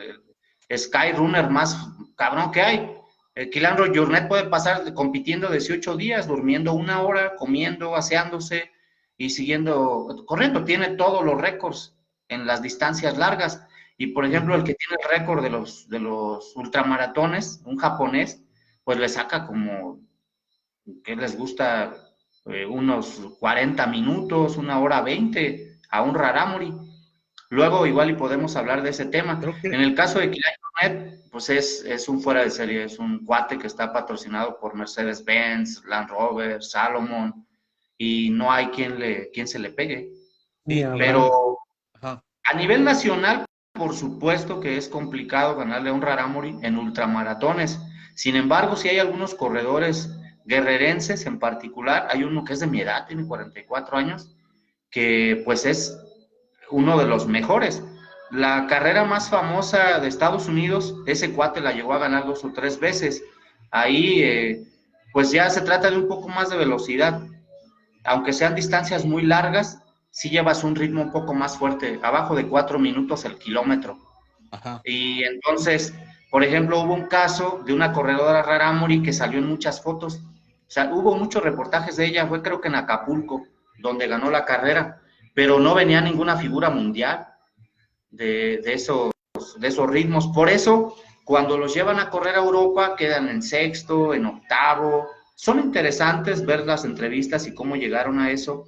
Sky Runner más cabrón que hay. El Kilian Jornet puede pasar compitiendo 18 días, durmiendo 1 hora, comiendo, aseándose y siguiendo, corriendo. Tiene todos los récords en las distancias largas. Y por ejemplo, el que tiene el récord de los ultramaratones, un japonés, pues le saca como, ¿qué les gusta? Unos 40 minutos, 1 hora 20 a un rarámuri. Luego igual y podemos hablar de ese tema. En el caso de Kilian Jornet, pues es un fuera de serie, es un cuate que está patrocinado por Mercedes-Benz, Land Rover, Salomon, y no hay quien se le pegue. Sí, pero ajá. A nivel nacional, por supuesto que es complicado ganarle a un rarámuri en ultramaratones. Sin embargo, si hay algunos corredores guerrerenses en particular, hay uno que es de mi edad, tiene 44 años, que pues es uno de los mejores. La carrera más famosa de Estados Unidos, ese cuate la llegó a ganar 2 o 3 veces. Ahí, pues ya se trata de un poco más de velocidad. Aunque sean distancias muy largas, sí llevas un ritmo un poco más fuerte, abajo de 4 minutos el kilómetro. Ajá. Y entonces, por ejemplo, hubo un caso de una corredora rarámuri que salió en muchas fotos. O sea, hubo muchos reportajes de ella, fue creo que en Acapulco, donde ganó la carrera, pero no venía ninguna figura mundial de esos ritmos. Por eso, cuando los llevan a correr a Europa, quedan en sexto, en octavo. Son interesantes ver las entrevistas y cómo llegaron a eso,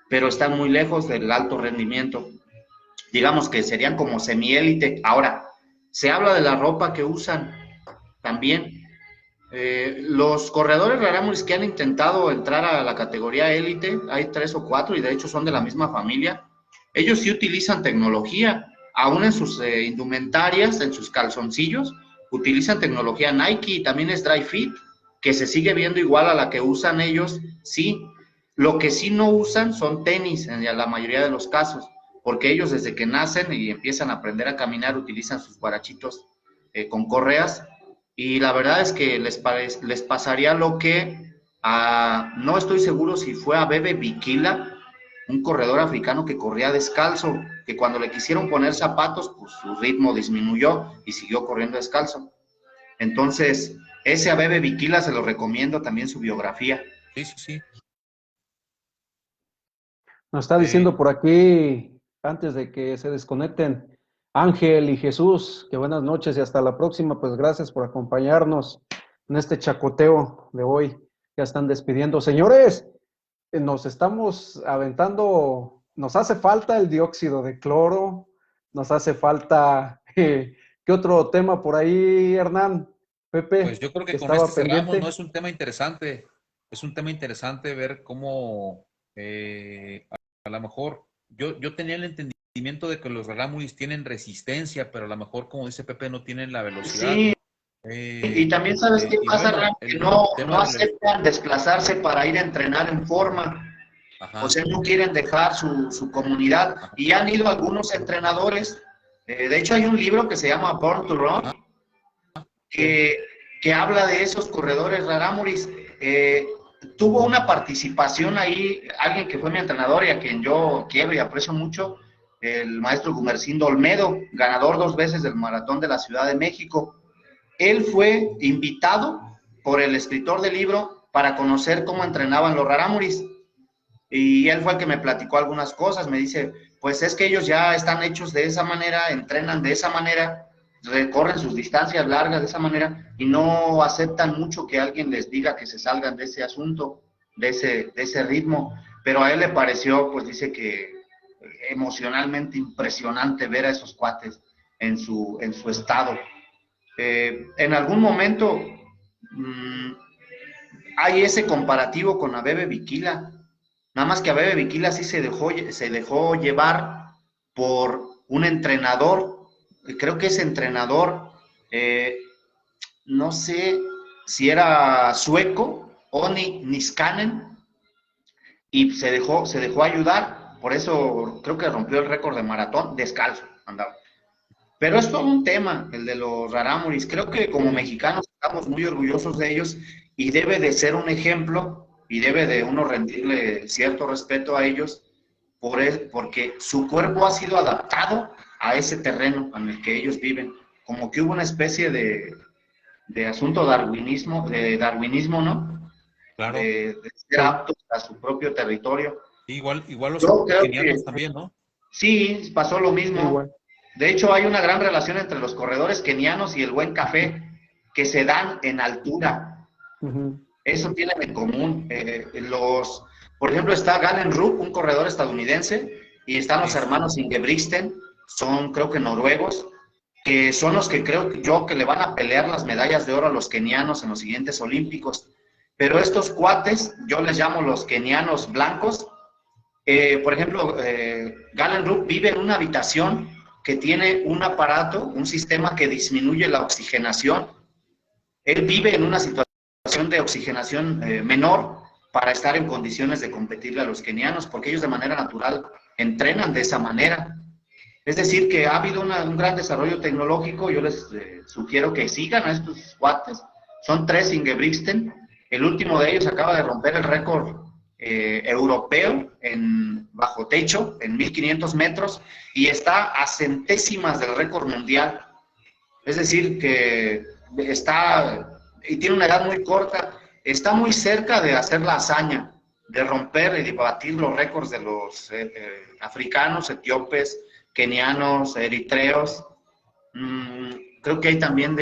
pero están muy lejos del alto rendimiento. Digamos que serían como semiélite. Ahora, se habla de la ropa que usan también. Los corredores rarámuris que han intentado entrar a la categoría élite, hay 3 o 4 y de hecho son de la misma familia, ellos sí utilizan tecnología, aún en sus indumentarias, en sus calzoncillos, utilizan tecnología Nike y también es Dry Fit, que se sigue viendo igual a la que usan ellos, sí. Lo que sí no usan son tenis en la mayoría de los casos, porque ellos desde que nacen y empiezan a aprender a caminar utilizan sus guarachitos con correas, y la verdad es que les pasaría lo que no estoy seguro si fue a Bebe Bikila, un corredor africano que corría descalzo, que cuando le quisieron poner zapatos, pues su ritmo disminuyó y siguió corriendo descalzo. Entonces, ese a Bebe Bikila se lo recomiendo también su biografía. Sí, sí, sí. Nos está diciendo por aquí, antes de que se desconecten, Ángel y Jesús, que buenas noches y hasta la próxima. Pues gracias por acompañarnos en este chacoteo de hoy. Ya están despidiendo. Señores, nos estamos aventando, nos hace falta el dióxido de cloro, nos hace falta, ¿qué otro tema por ahí, Hernán? Pepe, Pues yo creo que con estaba este cerramos, pendiente. ¿no? Es un tema interesante. Es un tema interesante ver cómo a lo mejor yo tenía el entendimiento de que los rarámuris tienen resistencia, pero a lo mejor, como dice Pepe, no tienen la velocidad. Sí, y también sabes qué pasa, bueno, que no aceptan desplazarse para ir a entrenar en forma. Ajá. O sea, no quieren dejar su comunidad. Ajá. Y han ido algunos entrenadores. De hecho, hay un libro que se llama Born to Run, que habla de esos corredores rarámuris. Tuvo una participación ahí, alguien que fue mi entrenador y a quien yo quiero y aprecio mucho, el maestro Gumercindo Olmedo, ganador 2 veces del Maratón de la Ciudad de México. Él fue invitado por el escritor del libro para conocer cómo entrenaban los rarámuris. Y él fue el que me platicó algunas cosas. Me dice, pues es que ellos ya están hechos de esa manera, entrenan de esa manera, recorren sus distancias largas de esa manera y no aceptan mucho que alguien les diga que se salgan de ese asunto, de ese ritmo. Pero a él le pareció, pues dice que emocionalmente impresionante ver a esos cuates en su estado. En algún momento hay ese comparativo con la Bebe Bikila. Nada más que a Bebe Bikila sí se dejó llevar por un entrenador, creo que ese entrenador, no sé si era sueco, Oni Niskanen, y se dejó ayudar, por eso creo que rompió el récord de maratón, descalzo andaba. Pero es todo un tema, el de los rarámuris. Creo que como mexicanos estamos muy orgullosos de ellos y debe de ser un ejemplo y debe de uno rendirle cierto respeto a ellos porque su cuerpo ha sido adaptado a ese terreno en el que ellos viven. Como que hubo una especie de asunto darwinismo, ¿no? Claro. De ser aptos a su propio territorio. Igual los Yo creo kenianos que también, ¿no? sí, pasó lo mismo. Igual. De hecho, hay una gran relación entre los corredores kenianos y el buen café, que se dan en altura. Ujú. Eso tienen en común. Por ejemplo, está Galen Rupp, un corredor estadounidense, y están los Sí. hermanos Ingebrigtsen, son creo que noruegos, que son los que creo yo que le van a pelear las medallas de oro a los kenianos en los siguientes olímpicos. Pero estos cuates, yo les llamo los kenianos blancos. Por ejemplo, Galen Rupp vive en una habitación que tiene un aparato, un sistema que disminuye la oxigenación. Él vive en una situación de oxigenación menor para estar en condiciones de competirle a los kenianos, porque ellos de manera natural entrenan de esa manera. Es decir, que ha habido un gran desarrollo tecnológico. Yo les sugiero que sigan a estos cuates. Son 3 Ingebrigtsen. El último de ellos acaba de romper el récord europeo en bajo techo, en 1500 metros, y está a centésimas del récord mundial. Es decir, que y tiene una edad muy corta, está muy cerca de hacer la hazaña, de romper y batir los récords de los africanos, etíopes, kenianos, eritreos. Creo que hay también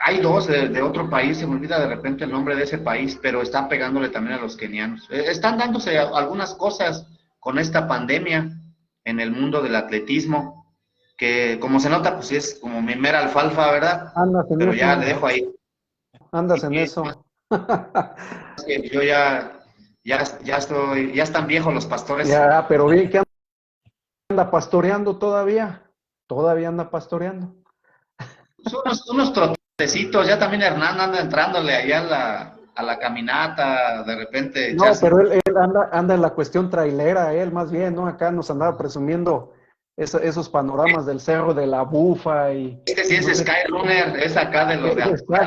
hay 2 de otro país, se me olvida de repente el nombre de ese país, pero están pegándole también a los kenianos. Están dándose algunas cosas con esta pandemia en el mundo del atletismo, que como se nota, pues es como mi mera alfalfa, ¿verdad? Andas en Pero eso, ya le dejo ahí. andas en eso. Es que yo ya están viejos los pastores. Ya, pero bien que anda pastoreando todavía. Todavía anda pastoreando. Unos trotecitos, ya también Hernán anda entrándole allá a la caminata, de repente No, echarse. pero él anda en la cuestión trailera, él más bien, ¿no? Acá nos andaba presumiendo esos panoramas del Cerro de la Bufa y Este sí es no sé. Skyrunner, es acá de los de altura.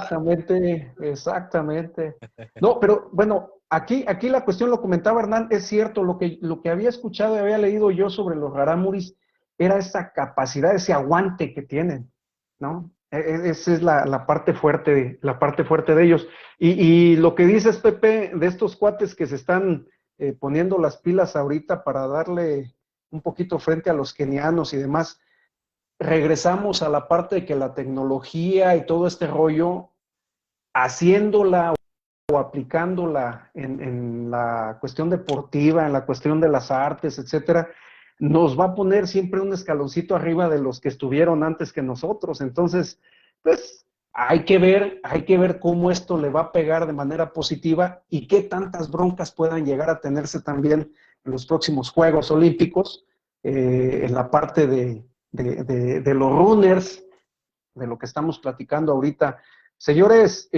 Exactamente. No, pero bueno, aquí la cuestión, lo comentaba Hernán, es cierto, lo que había escuchado y había leído yo sobre los rarámuris era esa capacidad, ese aguante que tienen, ¿no? Esa es la parte fuerte, de ellos. Y lo que dices, Pepe, de estos cuates que se están poniendo las pilas ahorita para darle un poquito frente a los kenianos y demás, regresamos a la parte de que la tecnología y todo este rollo, haciéndola o aplicándola en la cuestión deportiva, en la cuestión de las artes, etcétera, nos va a poner siempre un escaloncito arriba de los que estuvieron antes que nosotros. Entonces, pues hay que ver cómo esto le va a pegar de manera positiva y qué tantas broncas puedan llegar a tenerse también en los próximos Juegos Olímpicos, en la parte de los runners, de lo que estamos platicando ahorita. Señores,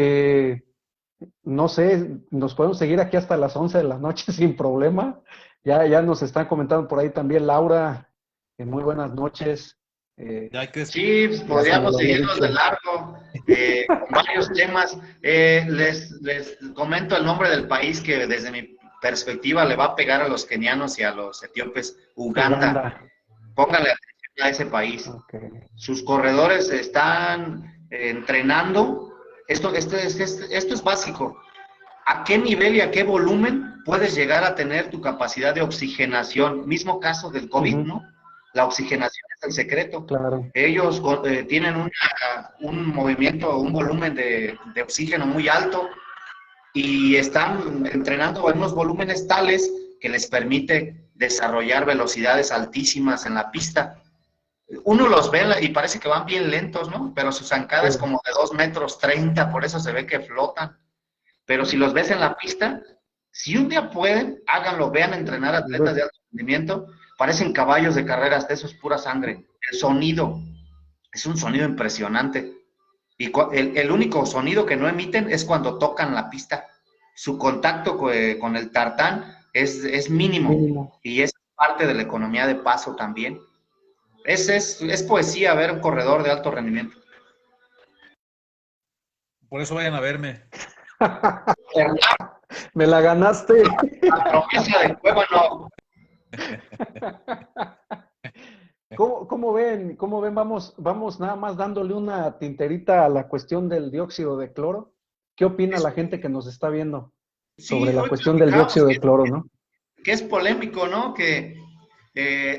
no sé, nos podemos seguir aquí hasta las 11 de la noche sin problema. Ya nos están comentando por ahí también Laura, muy buenas noches. Ya hay que Sí, pues, Ya se me podríamos lo había seguirnos de dicho. largo con varios temas. Les comento el nombre del país que desde mi perspectiva le va a pegar a los kenianos y a los etíopes, Uganda. Pónganle atención a ese país. Okay. Sus corredores están entrenando. Esto es básico. ¿A qué nivel y a qué volumen puedes llegar a tener tu capacidad de oxigenación? Mismo caso del COVID, ¿no? La oxigenación es el secreto. Claro. Ellos tienen un movimiento, un volumen de oxígeno muy alto y están entrenando en unos volúmenes tales que les permite desarrollar velocidades altísimas en la pista. Uno los ve y parece que van bien lentos, ¿no? Pero su zancada es como de 2,30 metros, por eso se ve que flotan. Pero si los ves en la pista, Si un día pueden, háganlo, vean entrenar atletas de alto rendimiento, parecen caballos de carrera, hasta eso es pura sangre. El sonido, es un sonido impresionante. Y el único sonido que no emiten es cuando tocan la pista. Su contacto con el tartán es mínimo, y es parte de la economía de paso también. Es poesía ver un corredor de alto rendimiento. Por eso vayan a verme. Me la ganaste. La promesa de Cueva no. ¿Cómo ven? Vamos nada más dándole una tinterita a la cuestión del dióxido de cloro. ¿Qué opina la gente que nos está viendo sobre la cuestión del dióxido de cloro, no? Que es polémico, ¿no? Que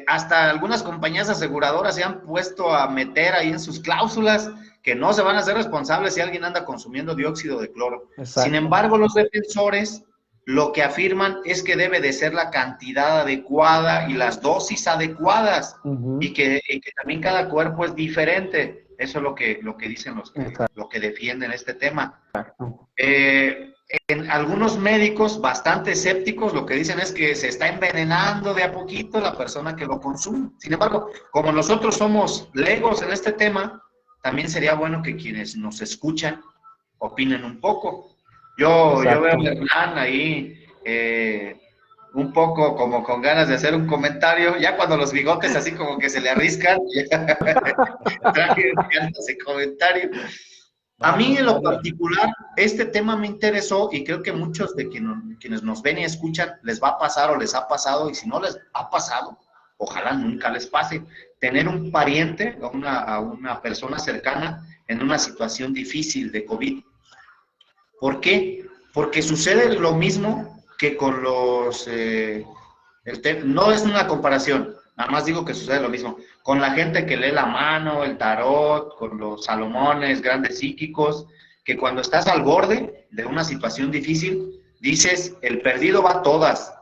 hasta algunas compañías aseguradoras se han puesto a meter ahí en sus cláusulas que no se van a hacer responsables si alguien anda consumiendo dióxido de cloro. Exacto. Sin embargo, los defensores lo que afirman es que debe de ser la cantidad adecuada y las dosis adecuadas, y que también cada cuerpo es diferente. Eso es lo que dicen lo que defienden este tema. En algunos médicos bastante escépticos lo que dicen es que se está envenenando de a poquito la persona que lo consume. Sin embargo, como nosotros somos legos en este tema, también sería bueno que quienes nos escuchan opinen un poco. Yo veo a Hernán ahí un poco como con ganas de hacer un comentario, ya cuando los bigotes así como que se le arriscan, trae ese comentario. A mí en lo particular, este tema me interesó y creo que muchos de quienes nos ven y escuchan les va a pasar o les ha pasado, y si no les ha pasado, ojalá nunca les pase, tener un pariente o a una persona cercana en una situación difícil de COVID. ¿Por qué? Porque sucede lo mismo que con los... no es una comparación, nada más digo que sucede lo mismo. Con la gente que lee la mano, el tarot, con los salomones, grandes psíquicos, que cuando estás al borde de una situación difícil, dices, el perdido va a todas.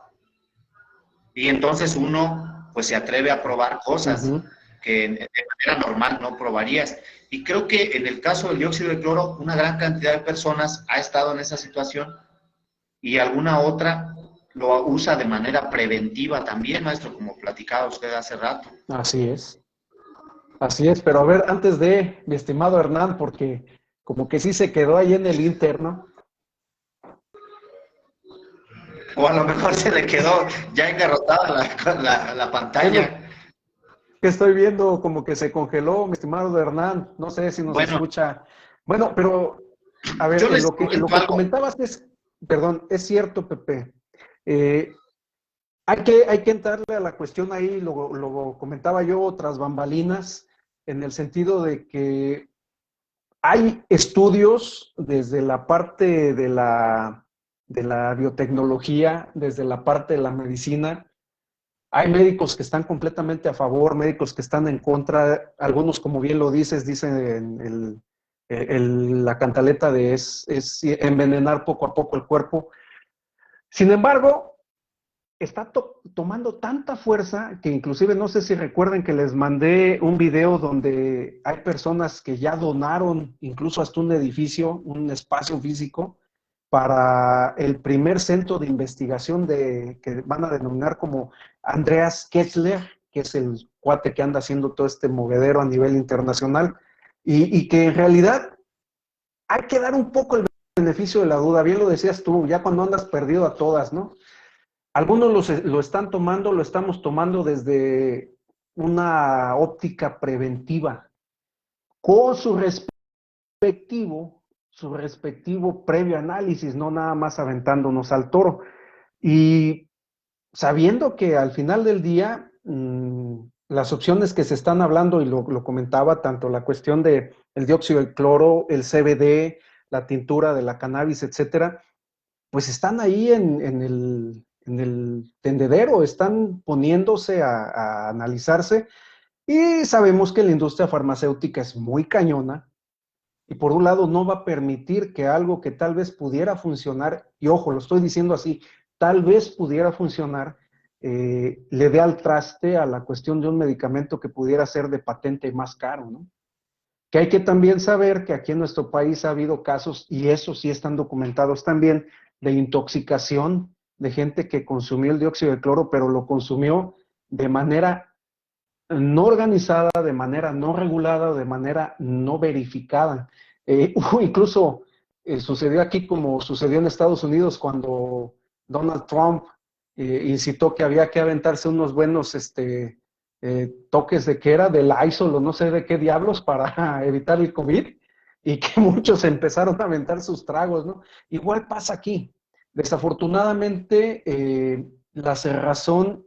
Y entonces uno pues se atreve a probar cosas que de manera normal no probarías. Y creo que en el caso del dióxido de cloro, una gran cantidad de personas ha estado en esa situación y alguna otra lo usa de manera preventiva también, maestro, como platicaba usted hace rato. Así es, pero a ver, antes de, mi estimado Hernán, porque como que sí se quedó ahí en el Inter, ¿no? O a lo mejor se le quedó ya engarrotada la pantalla. Que estoy viendo como que se congeló, mi estimado Hernán, no sé si nos escucha. Bueno, pero a ver, lo que comentabas es, perdón, es cierto, Pepe. Hay que entrarle a la cuestión ahí, lo comentaba yo tras bambalinas, en el sentido de que hay estudios desde la parte de la biotecnología, desde la parte de la medicina. Hay médicos que están completamente a favor, médicos que están en contra. Algunos, como bien lo dices, dicen la cantaleta de es envenenar poco a poco el cuerpo. Sin embargo, está tomando tanta fuerza que inclusive no sé si recuerden que les mandé un video donde hay personas que ya donaron incluso hasta un edificio, un espacio físico para el primer centro de investigación que van a denominar como Andreas Kessler, que es el cuate que anda haciendo todo este movedero a nivel internacional, y que en realidad hay que dar un poco el beneficio de la duda. Bien lo decías tú, ya cuando andas perdido a todas, ¿no? Algunos lo están tomando, lo estamos tomando desde una óptica preventiva, con su respectivo previo análisis, no nada más aventándonos al toro. Y sabiendo que al final del día, las opciones que se están hablando, y lo comentaba, tanto la cuestión del dióxido de cloro, el CBD, la tintura de la cannabis, etcétera, pues están ahí en el tendedero, están poniéndose a analizarse, y sabemos que la industria farmacéutica es muy cañona, y por un lado no va a permitir que algo que tal vez pudiera funcionar, y ojo, lo estoy diciendo así, tal vez pudiera funcionar, le dé al traste a la cuestión de un medicamento que pudiera ser de patente más caro, ¿no? Que hay que también saber que aquí en nuestro país ha habido casos, y eso sí están documentados también, de intoxicación de gente que consumió el dióxido de cloro, pero lo consumió de manera no organizada, de manera no regulada, o de manera no verificada. Incluso sucedió aquí como sucedió en Estados Unidos cuando Donald Trump incitó que había que aventarse unos buenos toques de que era del Lysol o no sé de qué diablos para evitar el COVID, y que muchos empezaron a aventar sus tragos, ¿no? Igual pasa aquí. Desafortunadamente, la cerrazón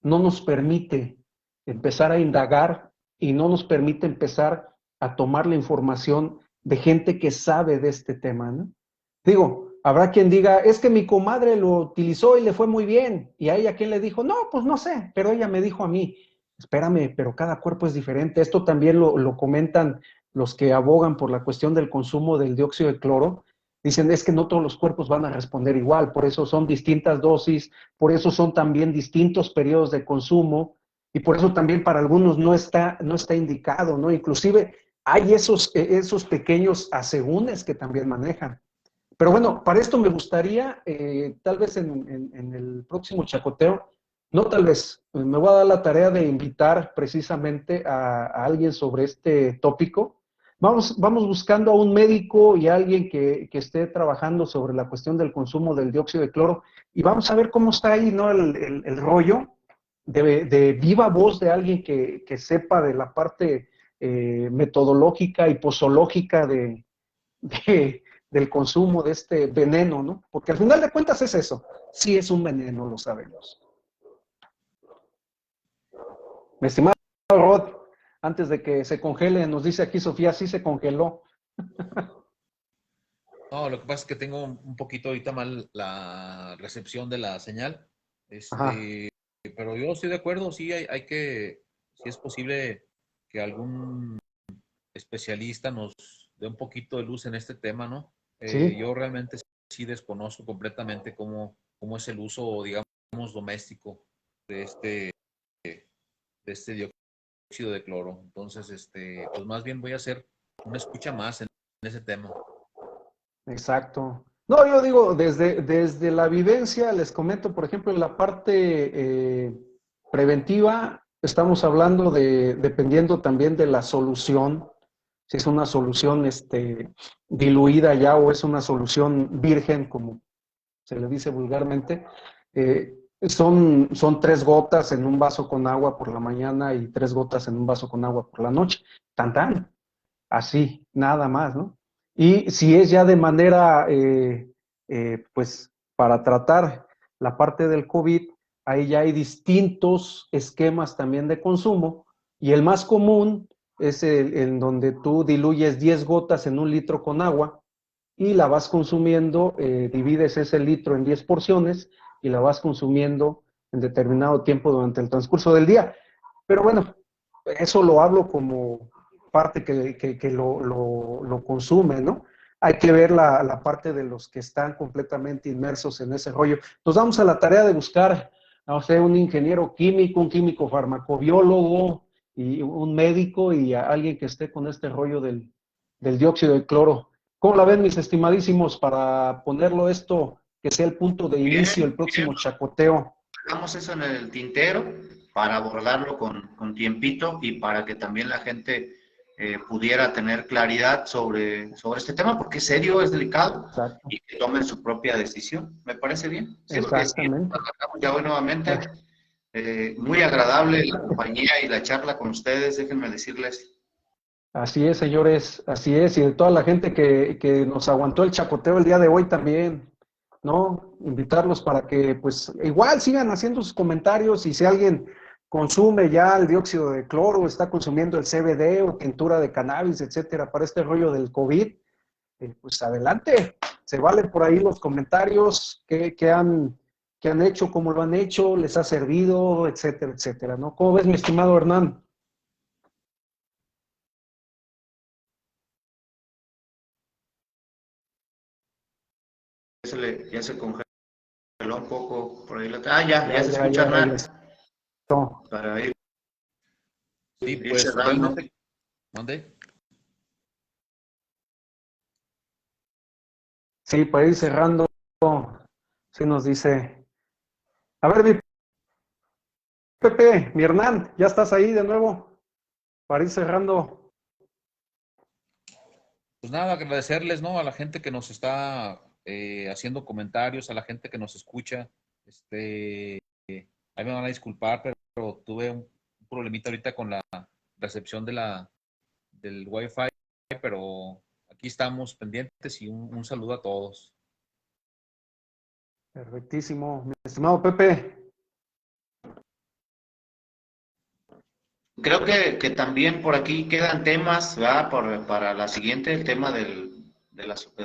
no nos permite empezar a indagar y no nos permite empezar a tomar la información de gente que sabe de este tema, ¿no? Digo, habrá quien diga, es que mi comadre lo utilizó y le fue muy bien, y a ella quien le dijo, no, pues no sé, pero ella me dijo a mí. Espérame, pero cada cuerpo es diferente. Esto también lo comentan los que abogan por la cuestión del consumo del dióxido de cloro. Dicen, es que no todos los cuerpos van a responder igual, por eso son distintas dosis, por eso son también distintos periodos de consumo, y por eso también para algunos no está indicado, ¿no? Inclusive hay esos pequeños asegúnes que también manejan. Pero bueno, para esto me gustaría, tal vez en el próximo chacoteo, no tal vez, me voy a dar la tarea de invitar precisamente a alguien sobre este tópico. Vamos buscando a un médico y a alguien que esté trabajando sobre la cuestión del consumo del dióxido de cloro, y vamos a ver cómo está ahí, ¿no? El rollo de viva voz de alguien que sepa de la parte metodológica y posológica del consumo de este veneno, ¿no? Porque al final de cuentas es eso, sí es un veneno, lo sabemos. Mi estimado Rod, antes de que se congele, nos dice aquí Sofía, sí se congeló. No, lo que pasa es que tengo un poquito ahorita mal la recepción de la señal. Ajá. Pero yo estoy de acuerdo, sí hay que, si es posible que algún especialista nos dé un poquito de luz en este tema, ¿no? Sí, Yo realmente sí desconozco completamente cómo es el uso, digamos, doméstico de este dióxido de cloro. Entonces, pues más bien voy a hacer una escucha más en ese tema. exacto. No, yo digo, desde la vivencia, les comento, por ejemplo, en la parte preventiva, estamos hablando dependiendo también de la solución, si es una solución diluida ya o es una solución virgen, como se le dice vulgarmente. Son 3 gotas en un vaso con agua por la mañana y 3 gotas en un vaso con agua por la noche. Tan, tan. Así, nada más, ¿no? Y si es ya de manera, pues, para tratar la parte del COVID, ahí ya hay distintos esquemas también de consumo, y el más común es en donde tú diluyes 10 gotas en un litro con agua y la vas consumiendo, divides ese litro en 10 porciones y la vas consumiendo en determinado tiempo durante el transcurso del día. Pero bueno, eso lo hablo como parte que lo consume, ¿no? Hay que ver la parte de los que están completamente inmersos en ese rollo. Nos damos a la tarea de buscar, no sé, un ingeniero químico, un químico farmacobiólogo, y un médico y a alguien que esté con este rollo del dióxido de cloro. ¿Cómo la ven, mis estimadísimos, para ponerlo esto, que sea el punto de inicio, Bien, el próximo chacoteo? dejamos eso en el tintero para abordarlo con tiempito y para que también la gente pudiera tener claridad sobre este tema, porque es serio, es delicado, Exacto, y que tomen su propia decisión. ¿Me parece bien? Sí, porque sí, exactamente. ya voy nuevamente. Muy agradable la compañía y la charla con ustedes, déjenme decirles. Así es, señores, así es, y de toda la gente que nos aguantó el chacoteo el día de hoy también, ¿no? Invitarlos para que, pues, igual sigan haciendo sus comentarios, y si alguien consume ya el dióxido de cloro, está consumiendo el CBD o tintura de cannabis, etcétera, para este rollo del COVID, pues adelante, se valen por ahí los comentarios, qué han hecho, cómo lo han hecho, les ha servido, etcétera, etcétera, ¿no? ¿Cómo ves, mi estimado Hernán? Ya se congeló un poco por ahí. Ya se escucha Ya nada regresó. para Sí, ir pues cerrando. realmente, ¿mande? Sí, para ir cerrando, sí nos dice A ver, mi Pepe, mi Hernán, ya estás ahí de nuevo para ir cerrando. Pues nada, agradecerles, ¿no? A la gente que nos está haciendo comentarios, a la gente que nos escucha. Ahí me van a disculpar, pero tuve un problemita ahorita con la recepción del Wi-Fi, pero aquí estamos pendientes y un saludo a todos. Perfectísimo, mi estimado Pepe. Creo que también por aquí quedan temas, ¿verdad? Para la siguiente, el tema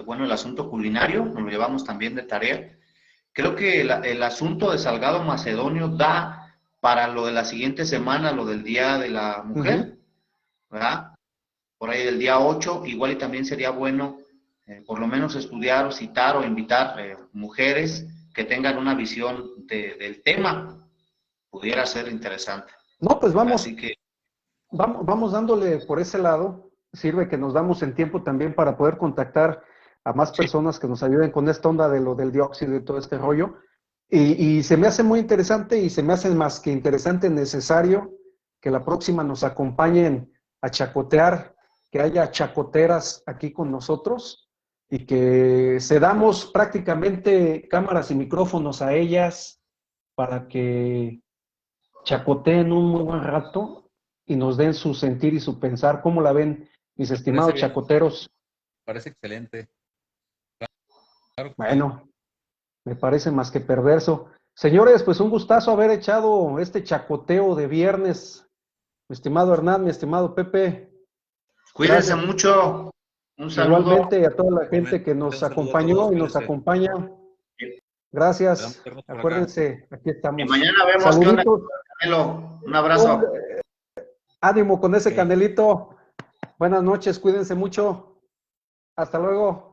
bueno, el asunto culinario, nos lo llevamos también de tarea. Creo que el asunto de Salgado Macedonio da para lo de la siguiente semana, lo del Día de la Mujer, ¿verdad? Por ahí del día 8, igual y también sería bueno por lo menos estudiar o citar o invitar mujeres que tengan una visión del tema. Pudiera ser interesante. No, pues vamos, Así que vamos dándole por ese lado. Sirve que nos damos en tiempo también para poder contactar a más personas que nos ayuden con esta onda de lo del dióxido y todo este rollo. Y se me hace muy interesante y se me hace más que interesante, necesario que la próxima nos acompañen a chacotear, que haya chacoteras aquí con nosotros y que cedamos prácticamente cámaras y micrófonos a ellas para que chacoteen un muy buen rato y nos den su sentir y su pensar. ¿Cómo la ven, mis estimados bien. chacoteros? Parece excelente. Claro que sí. Bueno, me parece más que perverso. Señores, pues un gustazo haber echado este chacoteo de viernes. Mi estimado Hernán, mi estimado Pepe. cuídense Gracias. mucho. Un saludo. Igualmente a toda la gente que Un nos saludo a acompañó todos, y nos cuídense. acompaña. Quedamos Gracias. vernos por acá. Acuérdense, aquí Y estamos. mañana vemos qué onda, Saluditos. Canelo. Un abrazo. Ánimo con ese Ok. candelito. Buenas noches, cuídense mucho. Hasta luego.